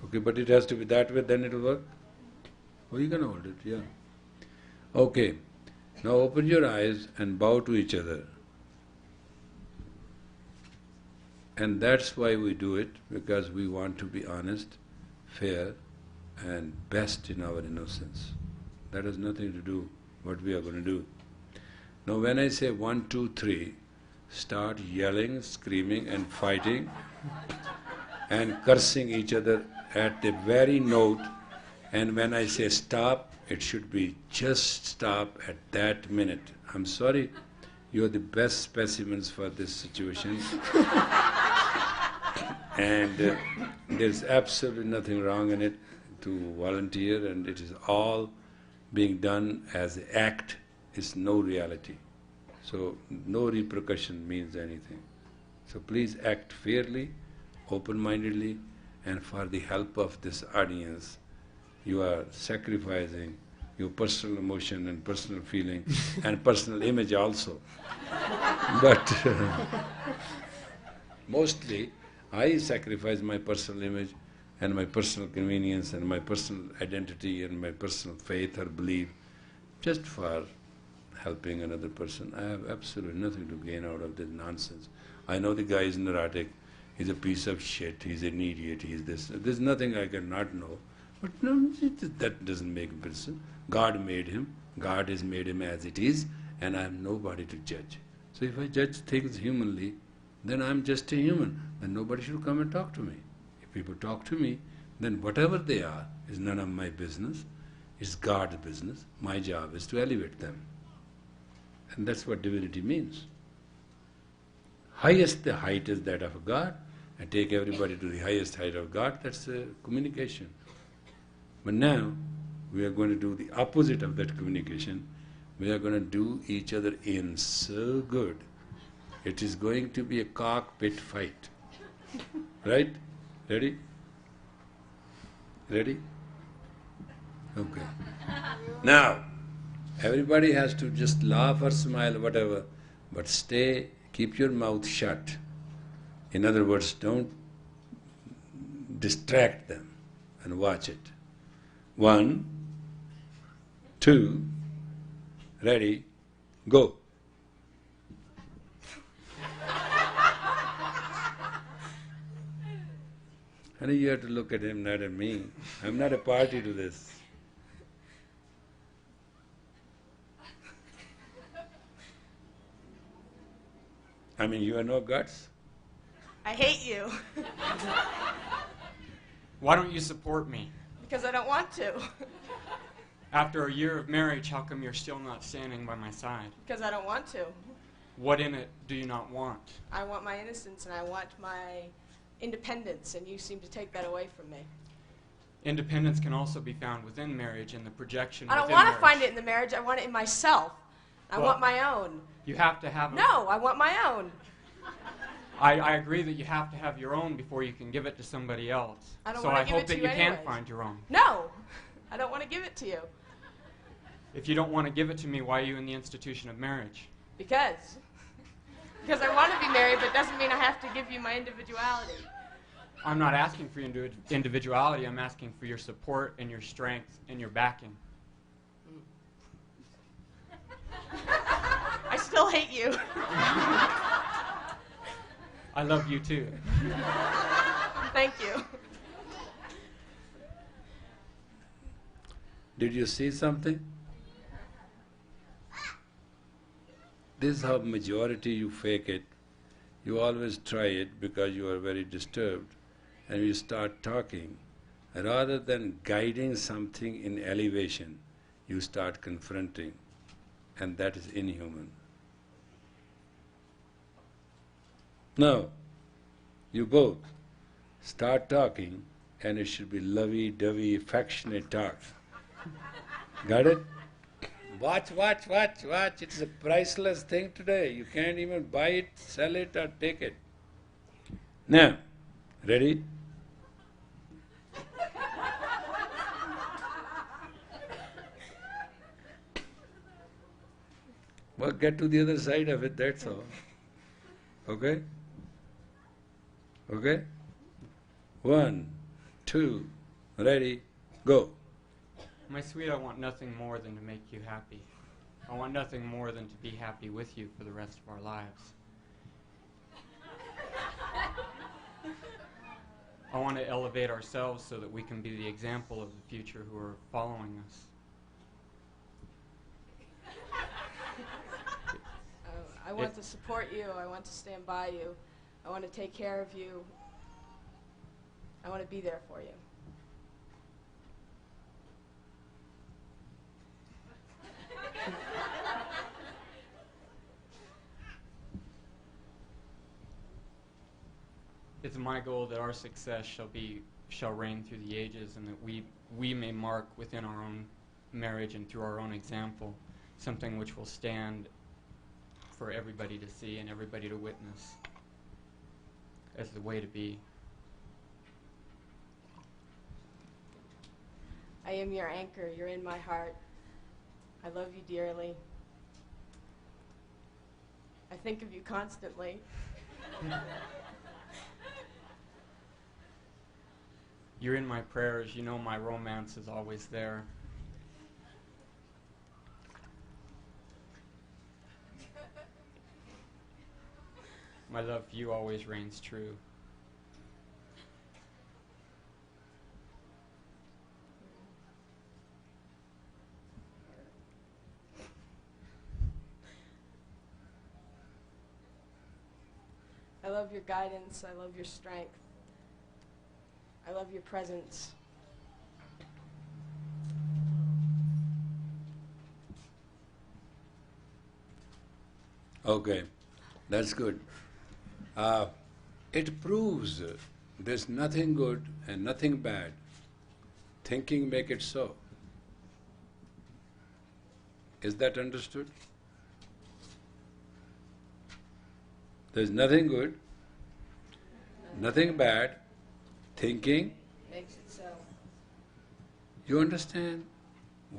Okay, but it has to be that way, then it will work? Oh, you can hold it, yeah. Okay, now open your eyes and bow to each other. And that's why we do it, because we want to be honest, fair, and best in our innocence. That has nothing to do what we are going to do. Now when I say 1, 2, 3, start yelling, screaming and fighting and cursing each other at the very note, and when I say stop, it should be just stop at that minute. I'm sorry, you are the best specimens for this situation. And there's absolutely nothing wrong in it to volunteer, and it is all being done as an act, is no reality. So no repercussion means anything. So please act fairly, open-mindedly, and for the help of this audience, you are sacrificing your personal emotion and personal feeling and personal image also. But mostly, I sacrifice my personal image and my personal convenience and my personal identity and my personal faith or belief just for helping another person. I have absolutely nothing to gain out of this nonsense. I know the guy is neurotic, he's a piece of shit, he's an idiot, he's this. There's nothing I cannot know. But no, that doesn't make a person. God made him, God has made him as it is, and I am nobody to judge. So if I judge things humanly, then I'm just a human. Then nobody should come and talk to me. If people talk to me, then whatever they are is none of my business. It's God's business. My job is to elevate them. And that's what divinity means. Highest the height is that of God. I take everybody to the highest height of God. That's communication. But now we are going to do the opposite of that communication. We are going to do each other in so good. It is going to be a cockpit fight. Right? Ready? Ready? Okay. Now, everybody has to just laugh or smile, whatever, but keep your mouth shut. In other words, don't distract them and watch it. 1, 2, ready, go. Honey, you have to look at him, not at me. I'm not a party to this. I mean, you have no guts? I hate you. Why don't you support me? Because I don't want to. After a year of marriage, how come you're still not standing by my side? Because I don't want to. What in it do you not want? I want my innocence and I want my independence, and you seem to take that away from me. Independence can also be found within marriage and the projection I don't within want to marriage. find it in the marriage, I want it in myself. I want my own. You have to have No, I want my own. I agree that you have to have your own before you can give it to somebody else. I don't so wanna I give hope it to that you you can anyways. find your own. No, I don't want to give it to you. If you don't want to give it to me, why are you in the institution of marriage? Because I want to be married, but doesn't mean I have to give you my individuality. I'm not asking for your individuality. I'm asking for your support and your strength and your backing. I still hate you. I love you too. Thank you. Did you see something? This is how majority you fake it. You always try it because you are very disturbed, and you start talking. Rather than guiding something in elevation, you start confronting, and that is inhuman. Now, you both start talking, and it should be lovey-dovey, affectionate talk. Got it? Watch. It's a priceless thing today. You can't even buy it, sell it, or take it. Now, ready? Well, get to the other side of it, that's all. Okay? Okay? 1, 2, ready, go. My sweet, I want nothing more than to make you happy. I want nothing more than to be happy with you for the rest of our lives. I want to elevate ourselves so that we can be the example of the future who are following us. I want to support you. I want to stand by you. I want to take care of you. I want to be there for you. It's is my goal that our success shall reign through the ages, and that we may mark within our own marriage and through our own example something which will stand for everybody to see and everybody to witness as the way to be. I am your anchor. You're in my heart. I love you dearly. I think of you constantly. You're in my prayers. You know my romance is always there. My love for you always reigns true. I love your guidance. I love your strength. I love your presence. Okay, that's good. It proves there's nothing good and nothing bad. Thinking make it so. Is that understood? There's nothing good, nothing bad. Thinking Makes it so. You understand?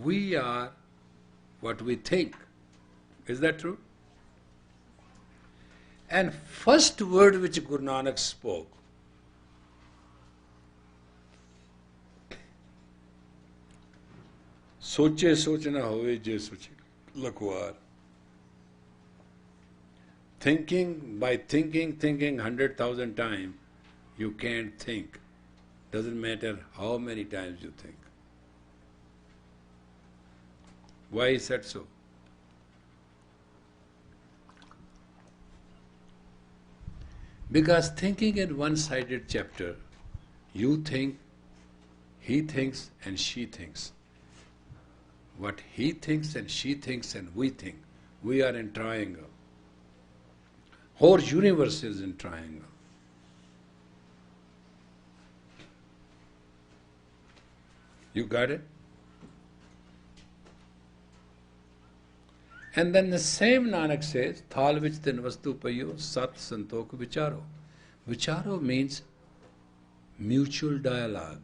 We are what we think. Is that true? And first word which Guru Nanak spoke, soche soch na hove je soche lakwar. Thinking, by thinking 100,000 times, you can't think. Doesn't matter how many times you think. Why is that so? Because thinking in one-sided chapter, you think, he thinks and she thinks. What he thinks and she thinks and we think, we are in triangle. Whole universe is in triangle. You got it? And then the same Nanak says, Thal vich tin vastu payo sat santokh vicharo. Vicharo means mutual dialogue.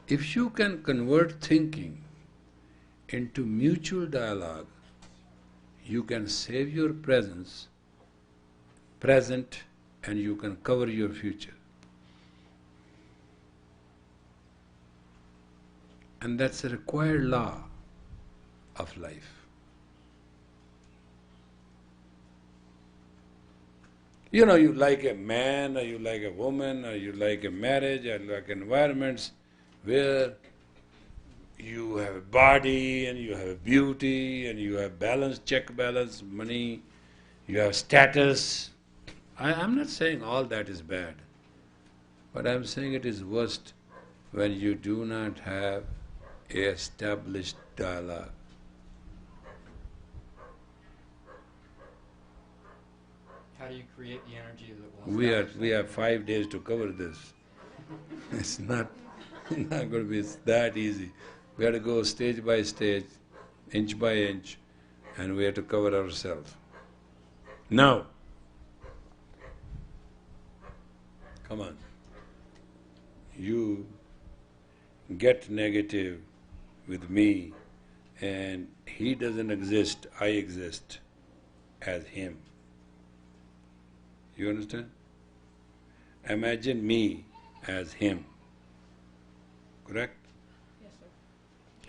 If you can convert thinking into mutual dialogue, you can save your present, and you can cover your future. And that's a required law of life. You know, you like a man, or you like a woman, or you like a marriage, or you like environments where you have a body, and you have beauty, and you have balance, check balance, money, you have status. I'm not saying all that is bad, but I'm saying it is worst when you do not have a established dialogue. How do you create the energy that will establish We have 5 days to cover this. It's not going to be that easy. We have to go stage by stage, inch by inch, and we have to cover ourselves. Now, come on. You get negative with me, and he doesn't exist, I exist as him. You understand? Imagine me as him. Correct? Yes, sir.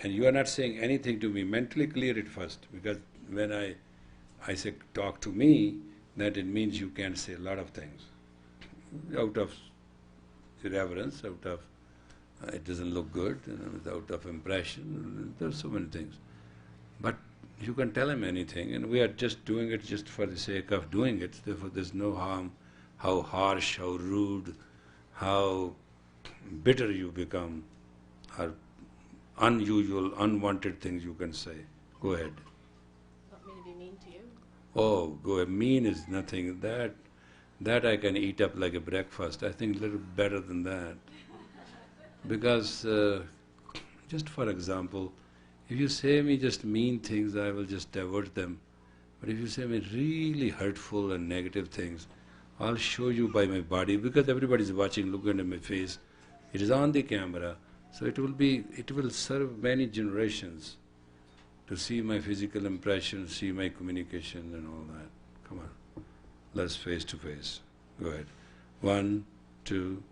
And you are not saying anything to me. Mentally clear it first, because when I say talk to me, that it means you can't say a lot of things. Out of irreverence, out of it doesn't look good, out of impression, there are so many things. But you can tell him anything, and we are just doing it just for the sake of doing it. Therefore there's no harm, how harsh, how rude, how bitter you become, or unusual, unwanted things you can say. Go ahead. Want me to be mean to you? Oh, go mean is nothing. That I can eat up like a breakfast. I think a little better than that. Because, just for example, if you say me just mean things, I will just divert them. But if you say me really hurtful and negative things, I'll show you by my body, because everybody's watching, looking at my face. It is on the camera, so it will serve many generations to see my physical impression, see my communication and all that. Come on, let's face to face. Go ahead. 1, 2,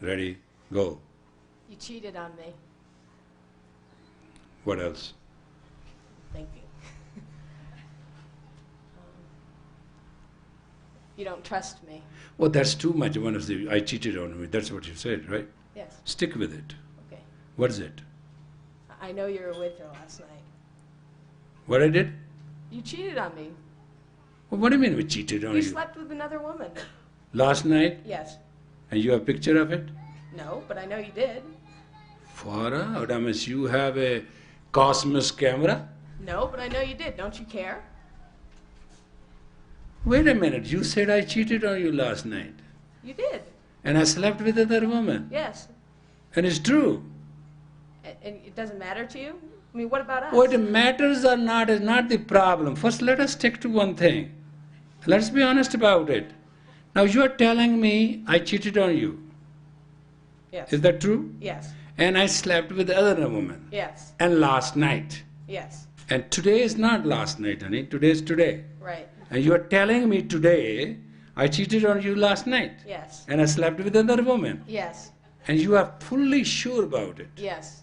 ready, go. You cheated on me. What else? Thinking. You don't trust me. Well, that's too much. One of the, I cheated on me. That's what you said, right? Yes. Stick with it. Okay. What is it? I know you were with her last night. What I did? You cheated on me. Well, what do you mean we cheated on You you? slept with another woman. Last night? Yes. And you have a picture of it? No, but I know you did. Far out. I mean, you have a Cosmos camera? No, but I know you did. Don't you care? Wait a minute. You said I cheated on you last night. You did. And I slept with another woman. Yes. And it's true. And it doesn't matter to you? I mean, what about us? What matters or not is not the problem. First, let us stick to one thing. Let's be honest about it. Now, you are telling me I cheated on you. Yes. Is that true? Yes. And I slept with other woman. Yes. And last night. Yes. And today is not last night, honey. Today is today. Right. And you are telling me today I cheated on you last night. Yes. And I slept with another woman. Yes. And you are fully sure about it. Yes.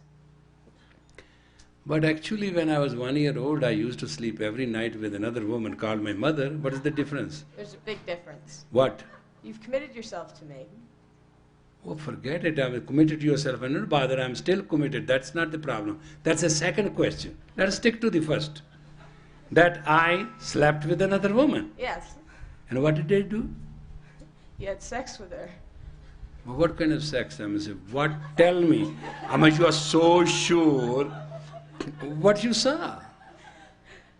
But actually, when I was 1 year old, I used to sleep every night with another woman called my mother. What is the difference? There's a big difference. What? You've committed yourself to me. Oh, forget it. I'm committed to yourself. And not bother, I'm still committed. That's not the problem. That's the second question. Let us stick to the first. That I slept with another woman. Yes. And what did I do? You had sex with her. Well, what kind of sex? I mean, what? Tell me. I mean, you are so sure. What you saw?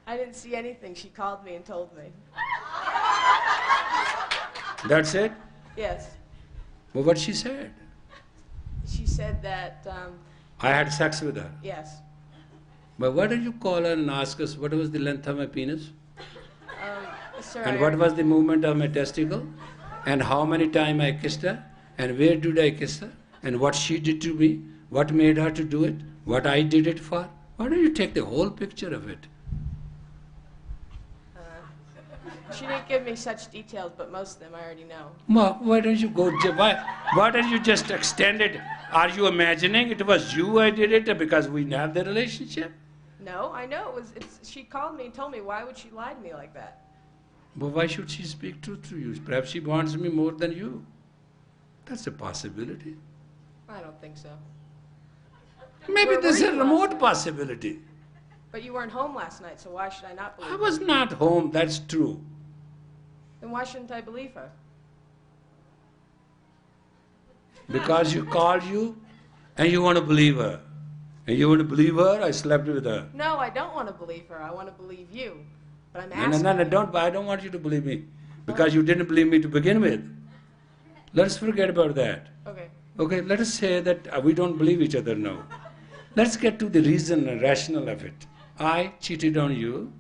I didn't see anything. She called me and told me. That's it? Yes. Well, what she said? She said that, I had sex with her. yes. But why don't you call her and ask us what was the length of my penis? Sir, And what was the movement of my testicle? And how many times I kissed her? And where did I kiss her? And what she did to me? What made her to do it? What I did it for? Why don't you take the whole picture of it? She didn't give me such details, but most of them I already know. Ma, why don't you go, why don't you just extend it? Are you imagining it was you I did it because we have the relationship? No, I know it was. She called me and told me. Why would she lie to me like that? But why should she speak truth to you? Perhaps she wants me more than you. That's a possibility. I don't think so. Maybe Where there's were a you remote last night? possibility. But you weren't home last night, so why should I not believe I her? was not home, that's true. Then why shouldn't I believe her? Because you called you and you want to believe her. And you want to believe her, I slept with her. No, I don't want to believe her. I want to believe you. But I'm No, asking. I don't want you to believe me. Because you didn't believe me to begin with. Let's forget about that. Okay. Okay, let us say that we don't believe each other now. Let's get to the reason and rationale of it. I cheated on you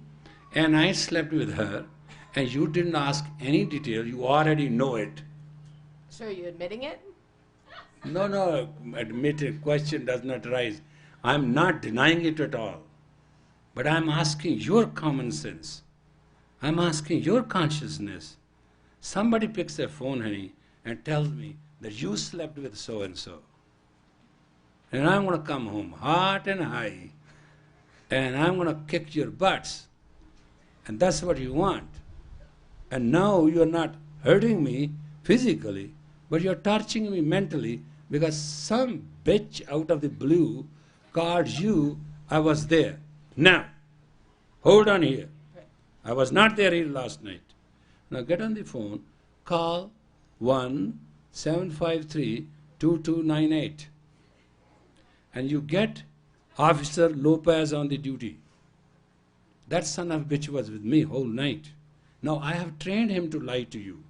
and I slept with her and you didn't ask any detail, you already know it. So are you admitting it? No, admit it, question does not rise. I'm not denying it at all. But I'm asking your common sense. I'm asking your consciousness. Somebody picks their phone, honey, and tells me that you slept with so-and-so. And I'm going to come home hot and high. And I'm going to kick your butts. And that's what you want. And now you're not hurting me physically, but you're torturing me mentally because some bitch out of the blue called you, I was there. Now, hold on here. I was not there here last night. Now get on the phone, call 1-753-2298. And you get Officer Lopez on the duty. That son of a bitch was with me whole night. Now I have trained him to lie to you.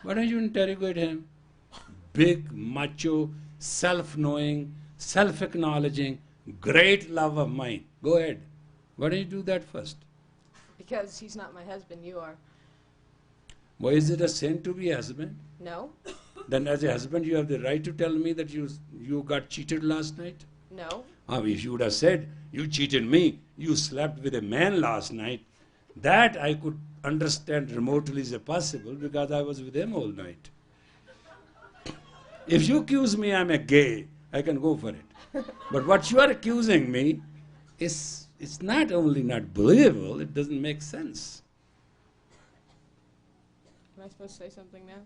Why don't you interrogate him? Big, macho, self-knowing, self-acknowledging, great love of mine. Go ahead. Why don't you do that first? Because he's not my husband, you are. Why is it a sin to be a husband? No? Then as a husband you have the right to tell me that you got cheated last night? No? If you would have said, you cheated me, you slept with a man last night, that I could understand remotely is possible because I was with him all night. If you accuse me I'm a gay, I can go for it. But what you are accusing me is it's not only not believable, it doesn't make sense. Am I supposed to say something now?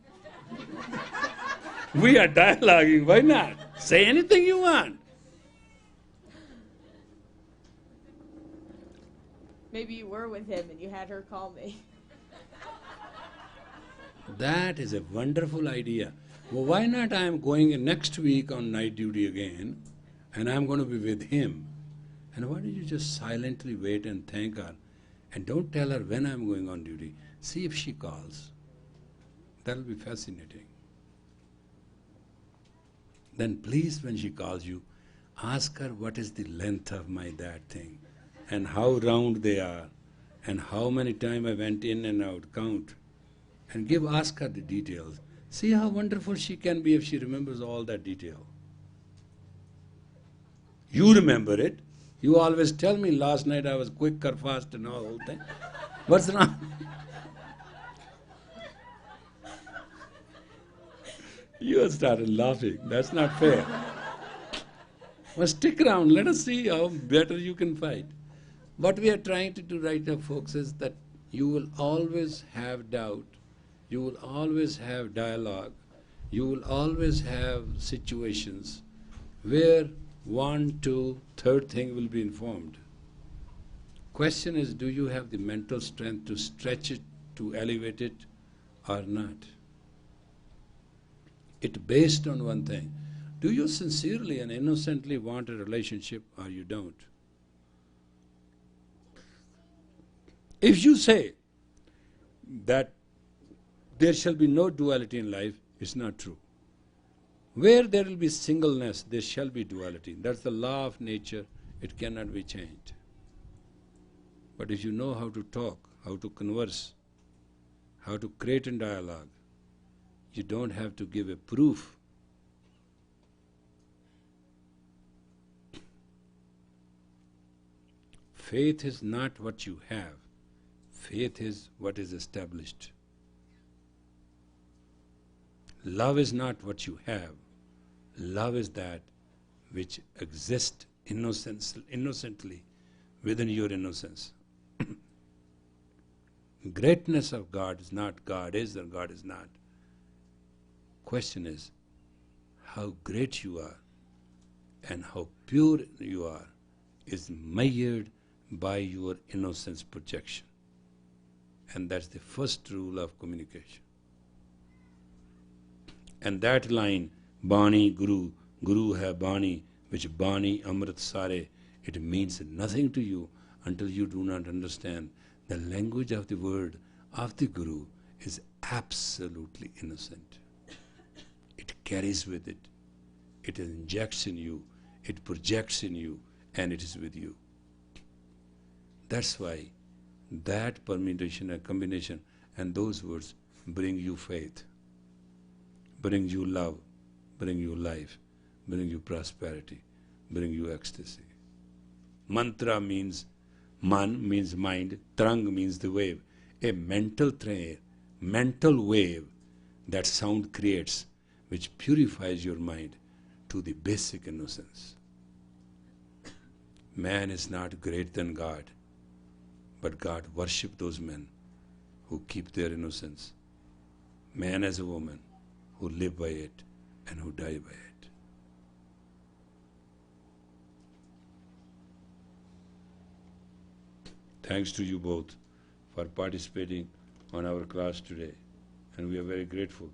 We are dialoguing, why not? Say anything you want. Maybe you were with him and you had her call me. That is a wonderful idea. Well, why not I am going next week on night duty again, and I'm going to be with him. And why don't you just silently wait and thank her, and don't tell her when I'm going on duty. See if she calls. That'll be fascinating. Then please, when she calls you, ask her what is the length of my that thing, and how round they are, and how many times I went in and out, count. And ask her the details. See how wonderful she can be if she remembers all that detail. You remember it. You always tell me last night I was quick or fast and all the whole thing. What's wrong? You have started laughing. That's not fair. Well, stick around. Let us see how better you can fight. What we are trying to do right now, folks, is that you will always have doubt. You will always have dialogue. You will always have situations where one, two, third thing will be informed. Question is, do you have the mental strength to stretch it, to elevate it, or not? It's based on one thing. Do you sincerely and innocently want a relationship, or you don't? If you say that there shall be no duality in life, it's not true. Where there will be singleness, there shall be duality. That's the law of nature. It cannot be changed. But if you know how to talk, how to converse, how to create a dialogue, you don't have to give a proof. Faith is not what you have. Faith is what is established. Love is not what you have. Love is that which exists innocently within your innocence. Greatness of God is not God is or God is not. Question is how great you are and how pure you are is measured by your innocence projection. And that's the first rule of communication. And that line, Bani Guru, Guru hai Bani, which Bani Amrit Sare, it means nothing to you until you do not understand the language of the word of the Guru is absolutely innocent. It carries with it. It injects in you, it projects in you, and it is with you. That's why that permutation and combination and those words bring you faith, bring you love, bring you life, bring you prosperity, bring you ecstasy. Mantra means man, means mind, trang means the wave. A mental wave that sound creates, which purifies your mind to the basic innocence. Man is not greater than God, but God worship those men who keep their innocence. Man as a woman who live by it and who die by it. Thanks to you both for participating on our class today, and we are very grateful.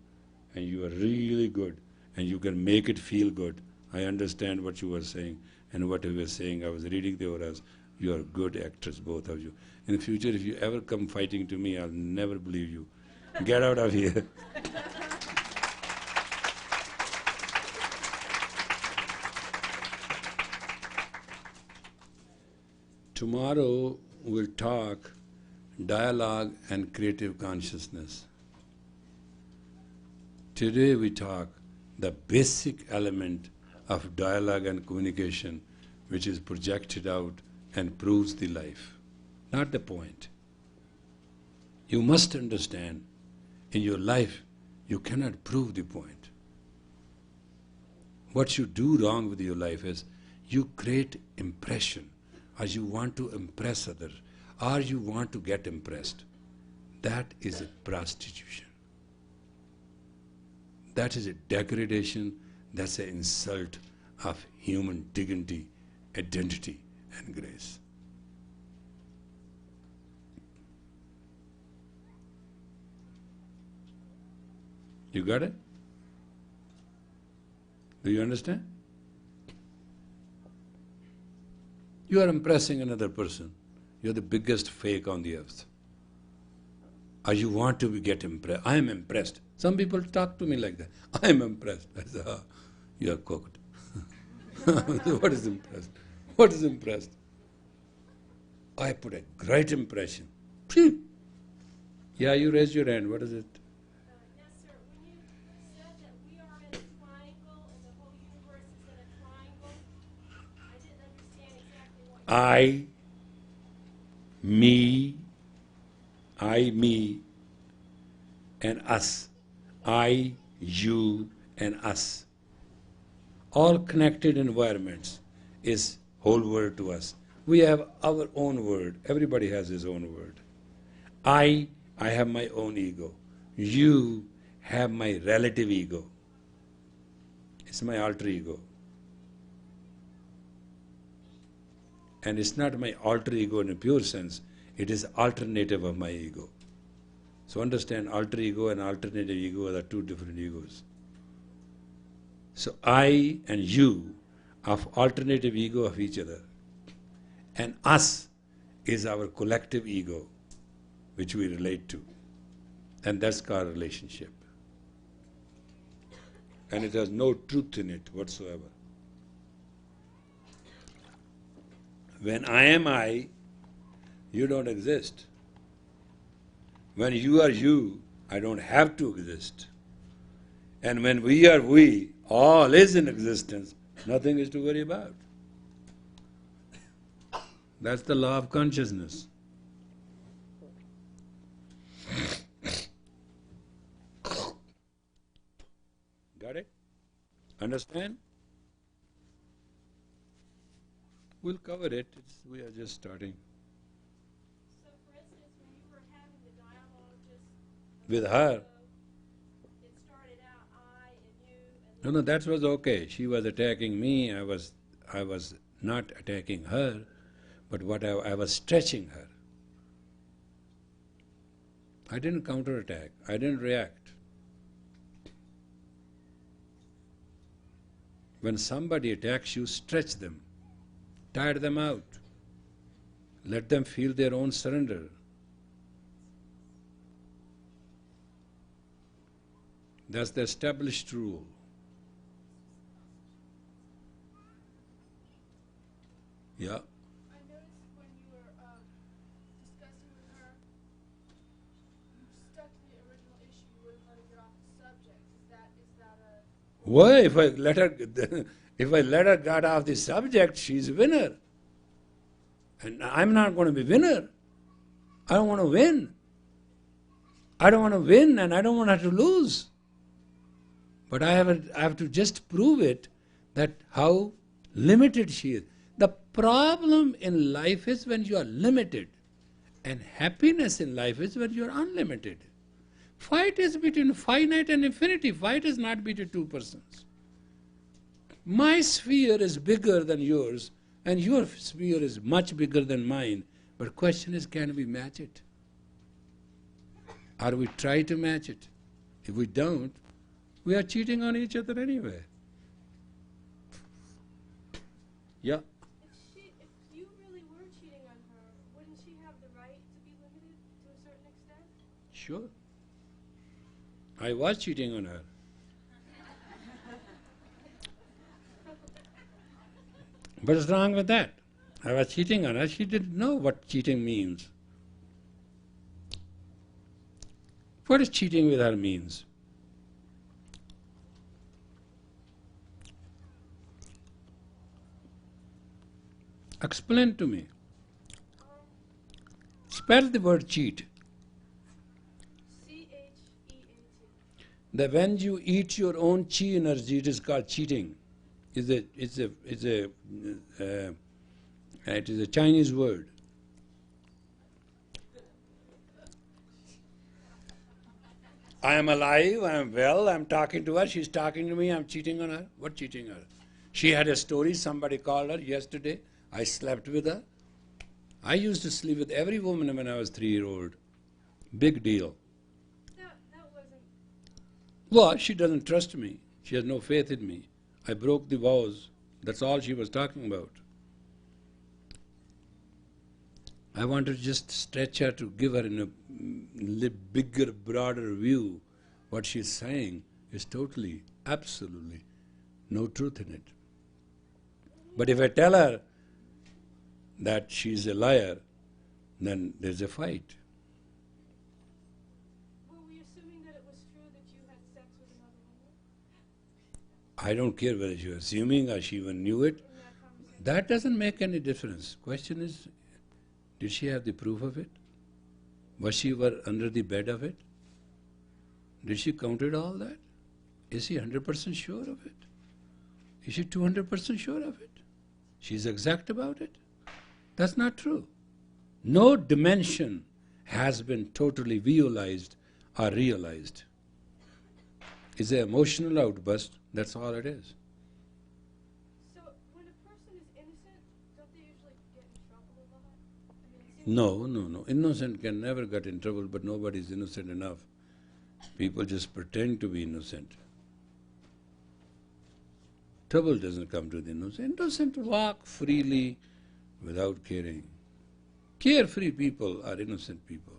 And you are really good, and you can make it feel good. I understand what you were saying, and what you were saying, I was reading the auras. You are good actors, both of you. In the future, if you ever come fighting to me, I'll never believe you. Get out of here. Tomorrow we'll talk dialogue and creative consciousness. Today we talk the basic element of dialogue and communication, which is projected out and proves the life, not the point. You must understand, in your life you cannot prove the point. What you do wrong with your life is you create impression, or you want to impress others, or you want to get impressed. That is a prostitution. That is a degradation, that's an insult of human dignity, identity, and grace. You got it? Do you understand? You are impressing another person. You're the biggest fake on the earth. Or you want to get impressed. I am impressed. Some people talk to me like that. I am impressed. I say, you are cooked. What is impressed? What is impressed? I put a great impression. Phew. Yeah, you raised your hand. What is it? Yes, sir. When you said that we are in a triangle and the whole universe is in a triangle, I didn't understand exactly what you Me, and us. I, you, and us. All connected environments is whole world to us. We have our own word. Everybody has his own word. I have my own ego. You have my relative ego. It's my alter ego. And it's not my alter ego in a pure sense. It is alternative of my ego. So understand, alter ego and alternative ego are two different egos. So I and you are alternative ego of each other. And us is our collective ego, which we relate to. And that's called relationship. And it has no truth in it whatsoever. When I am I, you don't exist. When you are you, I don't have to exist. And when we are we, all is in existence, nothing is to worry about. That's the law of consciousness. Got it? Understand? We'll cover it. We are just starting. So, for instance, when you were having the dialogue just With her. it started out I and you and No, that was okay. She was attacking me. I was not attacking her, but I was stretching her. I didn't counterattack. I didn't react. When somebody attacks you, stretch them. Tire them out. Let them feel their own surrender. That's the established rule. Yeah. I noticed when you were discussing with her, you stuck to the original issue. You wouldn't let her get off the subject. Is that a Why? If I let her get off the subject, she's a winner. And I'm not going to be winner. I don't want to win. I don't want to win and I don't want her to lose. But I have to just prove it, that how limited she is. The problem in life is when you are limited, and happiness in life is when you are unlimited. Fight is between finite and infinity. Fight is not between two persons. My sphere is bigger than yours, and your sphere is much bigger than mine. But question is, can we match it? Or we try to match it? If we don't, we are cheating on each other anyway. Yeah. if you really were cheating sure. I was cheating on her. What's wrong with that? I was cheating on her. She didn't know what cheating means. What is cheating with her means? Explain to me. Spell the word cheat. CHEAT. That when you eat your own chi energy, it is called cheating. It is a Chinese word. I am alive, I am well, I am talking to her, she is talking to me, I am cheating on her. What cheating her? She had a story, somebody called her yesterday, I slept with her. I used to sleep with every woman when I was 3-year-old. Big deal. That wasn't. Well, she doesn't trust me. She has no faith in me. I broke the vows. That's all she was talking about. I wanted to just stretch her to give her in a bigger, broader view. What she's saying is totally, absolutely no truth in it. But if I tell her that she's a liar, then there's a fight. Were we assuming that it was true that you had sex with another woman? I don't care whether she was assuming or she even knew it. In that conversation? That doesn't make any difference. Question is, did she have the proof of it? Was she under the bed of it? Did she counted all that? Is she 100% sure of it? Is she 200% sure of it? She's exact about it? That's not true. No dimension has been totally visualized or realized. It's an emotional outburst, that's all it is. So when a person is innocent, don't they usually get in trouble a lot? I mean, it seems No. Innocent can never get in trouble, but nobody is innocent enough. People just pretend to be innocent. Trouble doesn't come to the innocent. Innocent walk freely without caring. Carefree people are innocent people.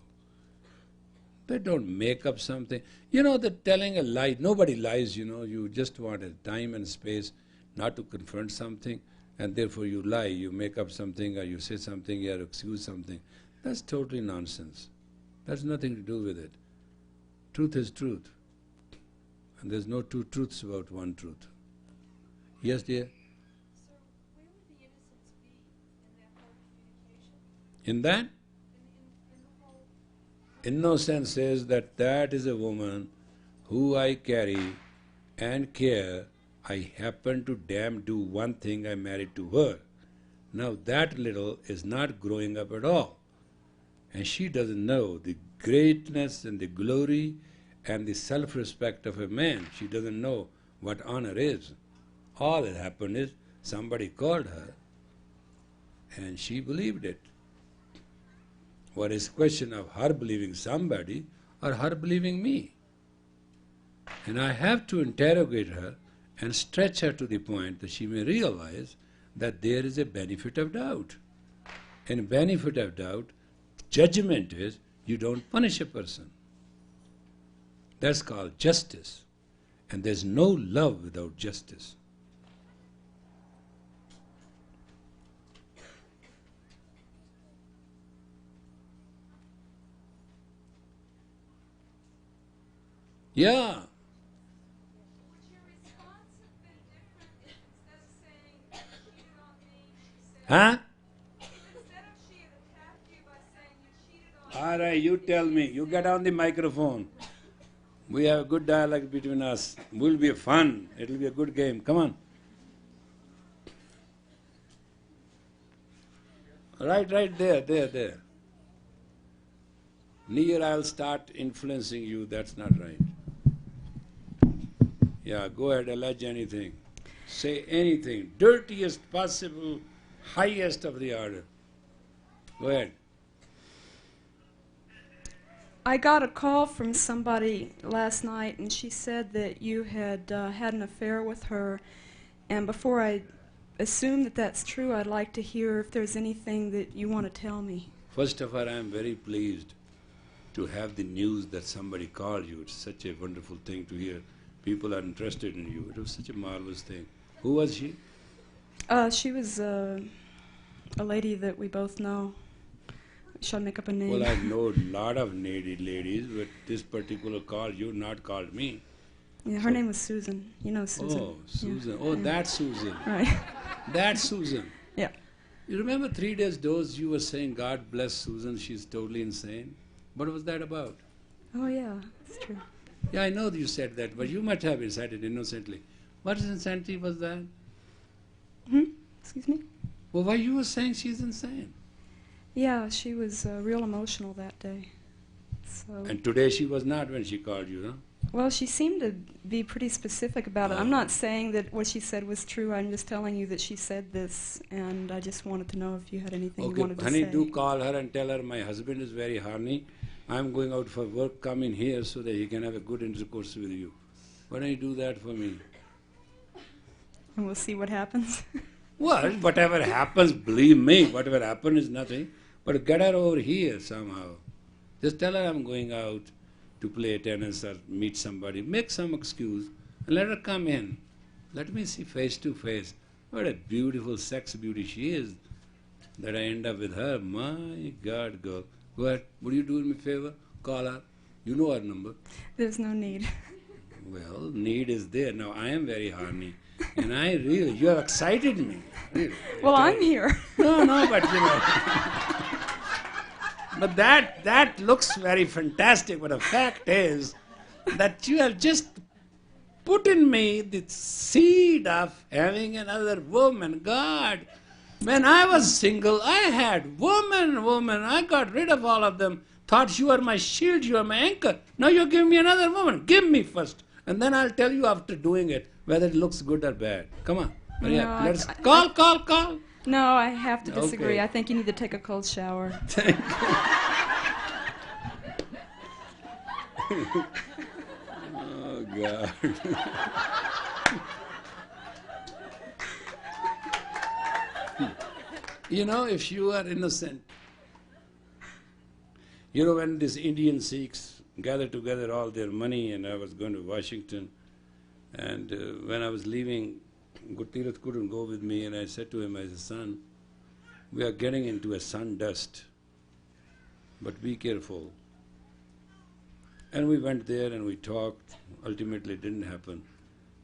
They don't make up something. You know that telling a lie, nobody lies, you just want a time and space not to confront something, and therefore you lie, you make up something or you say something, you excuse something. That's totally nonsense. That's nothing to do with it. Truth is truth. And there's no two truths about one truth. Yes, dear? So where would the innocence be in that whole communication? In that? In the whole. Innocence says that is a woman who I carry and care. I happen to damn do one thing, I married to her. Now that little is not growing up at all. And she doesn't know the greatness and the glory and the self-respect of a man. She doesn't know what honor is. All that happened is somebody called her and she believed it. What is question of her believing somebody or her believing me? And I have to interrogate her and stretch her to the point that she may realize that there is a benefit of doubt. And benefit of doubt, judgment is you don't punish a person. That's called justice. And there's no love without justice. Yeah. Would your response have been different if instead of saying you cheated on me, you said Huh? if instead of she had attacked you by saying you cheated on me? All right, you tell me. You get on the microphone. We have a good dialogue between us. Will be fun. It'll be a good game. Come on. Right there. Near I'll start influencing you. That's not right. Yeah, go ahead, allege anything. Say anything. Dirtiest possible, highest of the order. Go ahead. I got a call from somebody last night, and she said that you had had an affair with her. And before I assume that that's true, I'd like to hear if there's anything that you want to tell me. First of all, I am very pleased to have the news that somebody called you. It's such a wonderful thing to hear. People are interested in you. It was such a marvelous thing. Who was she? She was a lady that we both know. Shall I make up a name? Well, I know a lot of ladies, but this particular call, you not called me. Yeah, her name was Susan. You know Susan. Oh, Susan. Yeah. Oh, Yeah. that's Susan. Right. That's Susan. Yeah. You remember 3 days those you were saying, God bless Susan, she's totally insane? What was that about? Oh, yeah, it's true. Yeah, I know that you said that, but you might have said it innocently. What insanity was that? Excuse me? Well, why you were saying she's insane? Yeah, she was real emotional that day. So. And today she was not when she called you, no? Well, she seemed to be pretty specific about it. I'm not saying that what she said was true. I'm just telling you that she said this, and I just wanted to know if you had anything you wanted to honey, say. do call her and tell her my husband is very horny. I'm going out for work, come in here so that he can have a good intercourse with you. Why don't you do that for me? And we'll see what happens. Well, whatever happens, believe me, whatever happens is nothing. But get her over here somehow. Just tell her I'm going out to play tennis or meet somebody. Make some excuse and let her come in. Let me see face to face. What a beautiful sex beauty she is that I end up with her. My God, girl. Go ahead. Would you do me a favor? Call her. You know her number. There's no need. Well, need is there. Now, I am very horny. And I really, you have excited me. Really. Well, I'm here. No, but you know. But that looks very fantastic. But the fact is that you have just put in me the seed of having another woman. God, when I was single, I had woman. I got rid of all of them. Thought you are my shield, you are my anchor. Now you give me another woman. Give me first. And then I'll tell you after doing it whether it looks good or bad. Come on. Hurry up. Let's call. No, I have to disagree. Okay. I think you need to take a cold shower. Thank you. Oh, God. You know, if you are innocent, you know, when these Indian Sikhs gathered together all their money and I was going to Washington, and when I was leaving, Gurtirath couldn't go with me, and I said to him, I said, son, we are getting into a sun dust, but be careful. And we went there and we talked. Ultimately it didn't happen.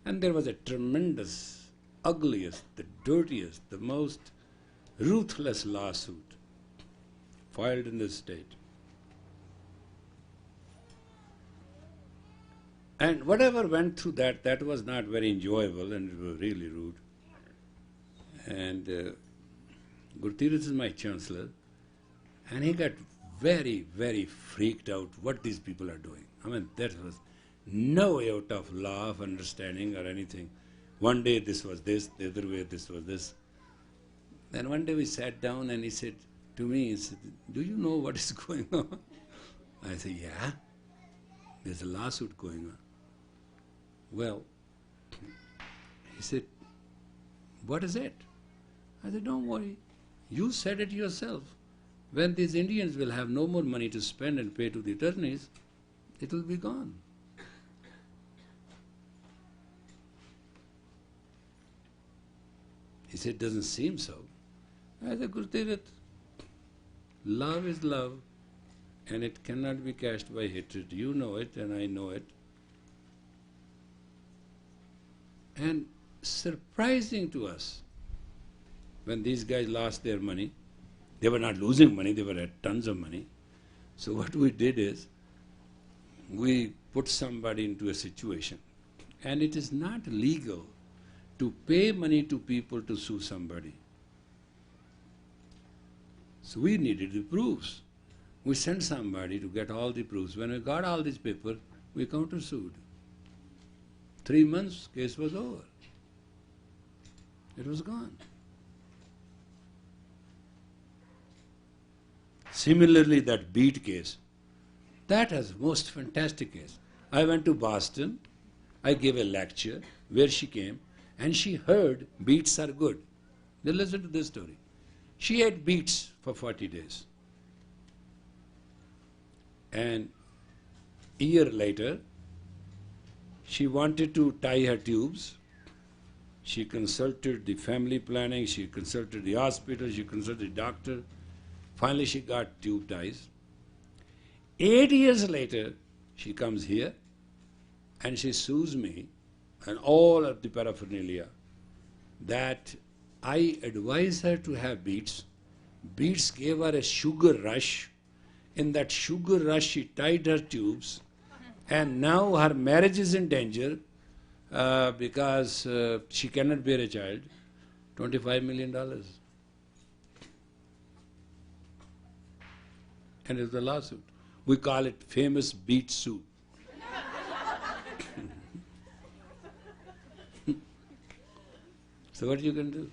And there was a tremendous, ugliest, the dirtiest, the most ruthless lawsuit filed in this state. And whatever went through that was not very enjoyable, and it was really rude. And Gurtirath is my chancellor, and he got very, very freaked out what these people are doing. I mean, that was no iota of law of understanding or anything. One day this was this, the other way this was this. Then one day we sat down and he said to me, he said, do you know what is going on? I said, yeah, there's a lawsuit going on. Well, he said, what is it? I said, don't worry. You said it yourself. When these Indians will have no more money to spend and pay to the attorneys, it will be gone. He said, doesn't seem so. I said, Gurtirath, love is love, and it cannot be cashed by hatred. You know it, and I know it. And surprising to us, when these guys lost their money, they were not losing money, they were at tons of money. So what we did is, we put somebody into a situation, and it is not legal to pay money to people to sue somebody. So we needed the proofs. We sent somebody to get all the proofs. When we got all these papers, we countersued. 3 months, case was over. It was gone. Similarly, that beat case, that is most fantastic case. I went to Boston, I gave a lecture where she came, and she heard beets are good. Now listen to this story. She ate beets for 40 days. And year later, she wanted to tie her tubes. She consulted the family planning, she consulted the hospital, she consulted the doctor. Finally, she got tube ties. 8 years later, she comes here and she sues me and all of the paraphernalia that I advise her to have beets. Beets gave her a sugar rush. In that sugar rush, she tied her tubes, and now her marriage is in danger because she cannot bear a child. $25 million. And it's a lawsuit. We call it famous beet suit. So what you can do?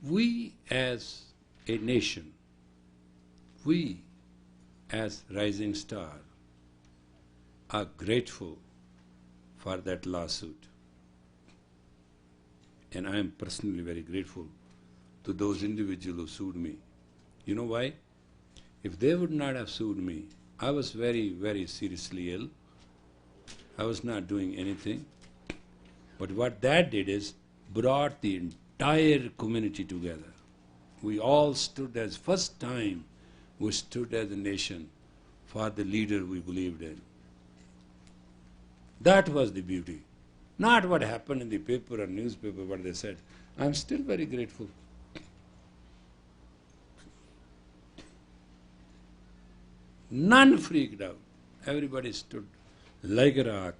We as a nation, we as Rising Star are grateful for that lawsuit. And I am personally very grateful to those individuals who sued me. You know why? If they would not have sued me, I was very, very seriously ill. I was not doing anything. But what that did is brought the entire community together. We all stood as first time we stood as a nation for the leader we believed in. That was the beauty. Not what happened in the paper or newspaper, what they said. I'm still very grateful. None freaked out. Everybody stood like a rock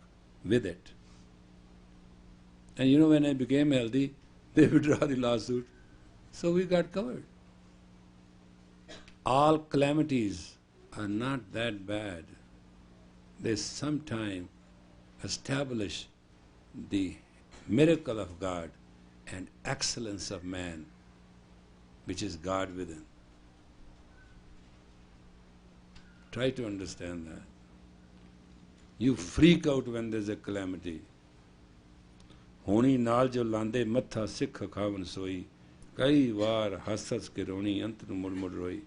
with it. And you know, when I became healthy, they withdrew the lawsuit. So we got covered. All calamities are not that bad. They sometimes establish the miracle of God and excellence of man, which is God within. Try to understand that. You freak out when there's a calamity. Honi naal jo lande matha sikh khavan soi, kai var hasas ke roni ant nu mud mud roi.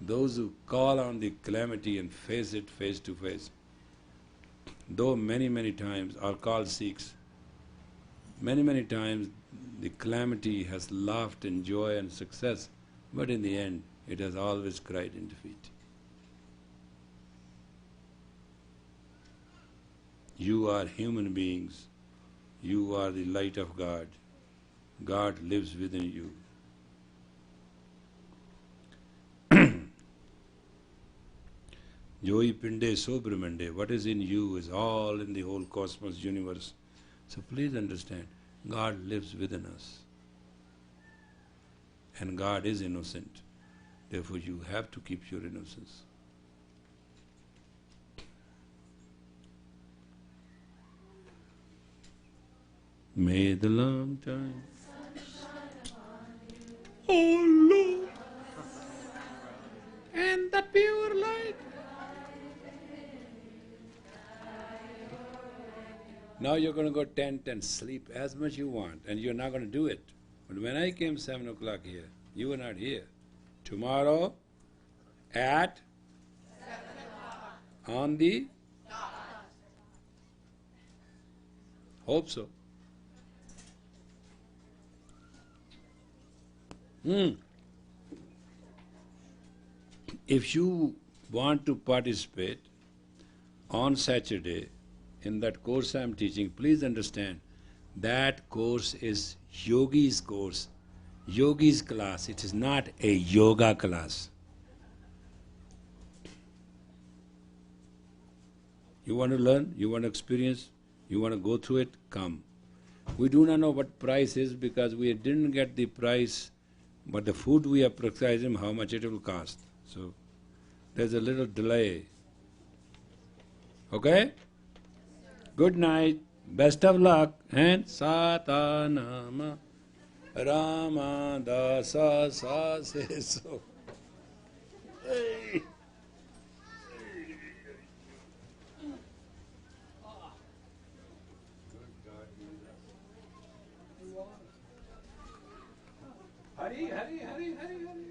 Those who call on the calamity and face it face to face, though many, many times are called Sikhs, many times the calamity has laughed in joy and success, but in the end it has always cried in defeat. You are human beings. You are the light of God. God lives within you. Joi pinde so brahmande, what is in you is all in the whole cosmos, universe. So please understand, God lives within us. And God is innocent. Therefore you have to keep your innocence. May the long time. Oh Lord, and the pure light. Now you're going to go tent and sleep as much you want, and you're not going to do it. But when I came 7 o'clock here, you were not here. Tomorrow at 7 o'clock. On the hope so. If you want to participate on Saturday in that course I am teaching, please understand that course is yogi's course, yogi's class. It is not a yoga class. You want to learn, you want to experience, you want to go through it, come. We do not know what price is because we didn't get the price, but the food we are prescribing how much it will cost. So there's a little delay. Okay? Good night. Best of luck. And Satanama Rama Dasa Sa Se So. Hey. Hari, Hari, Hari, Hari, Hari.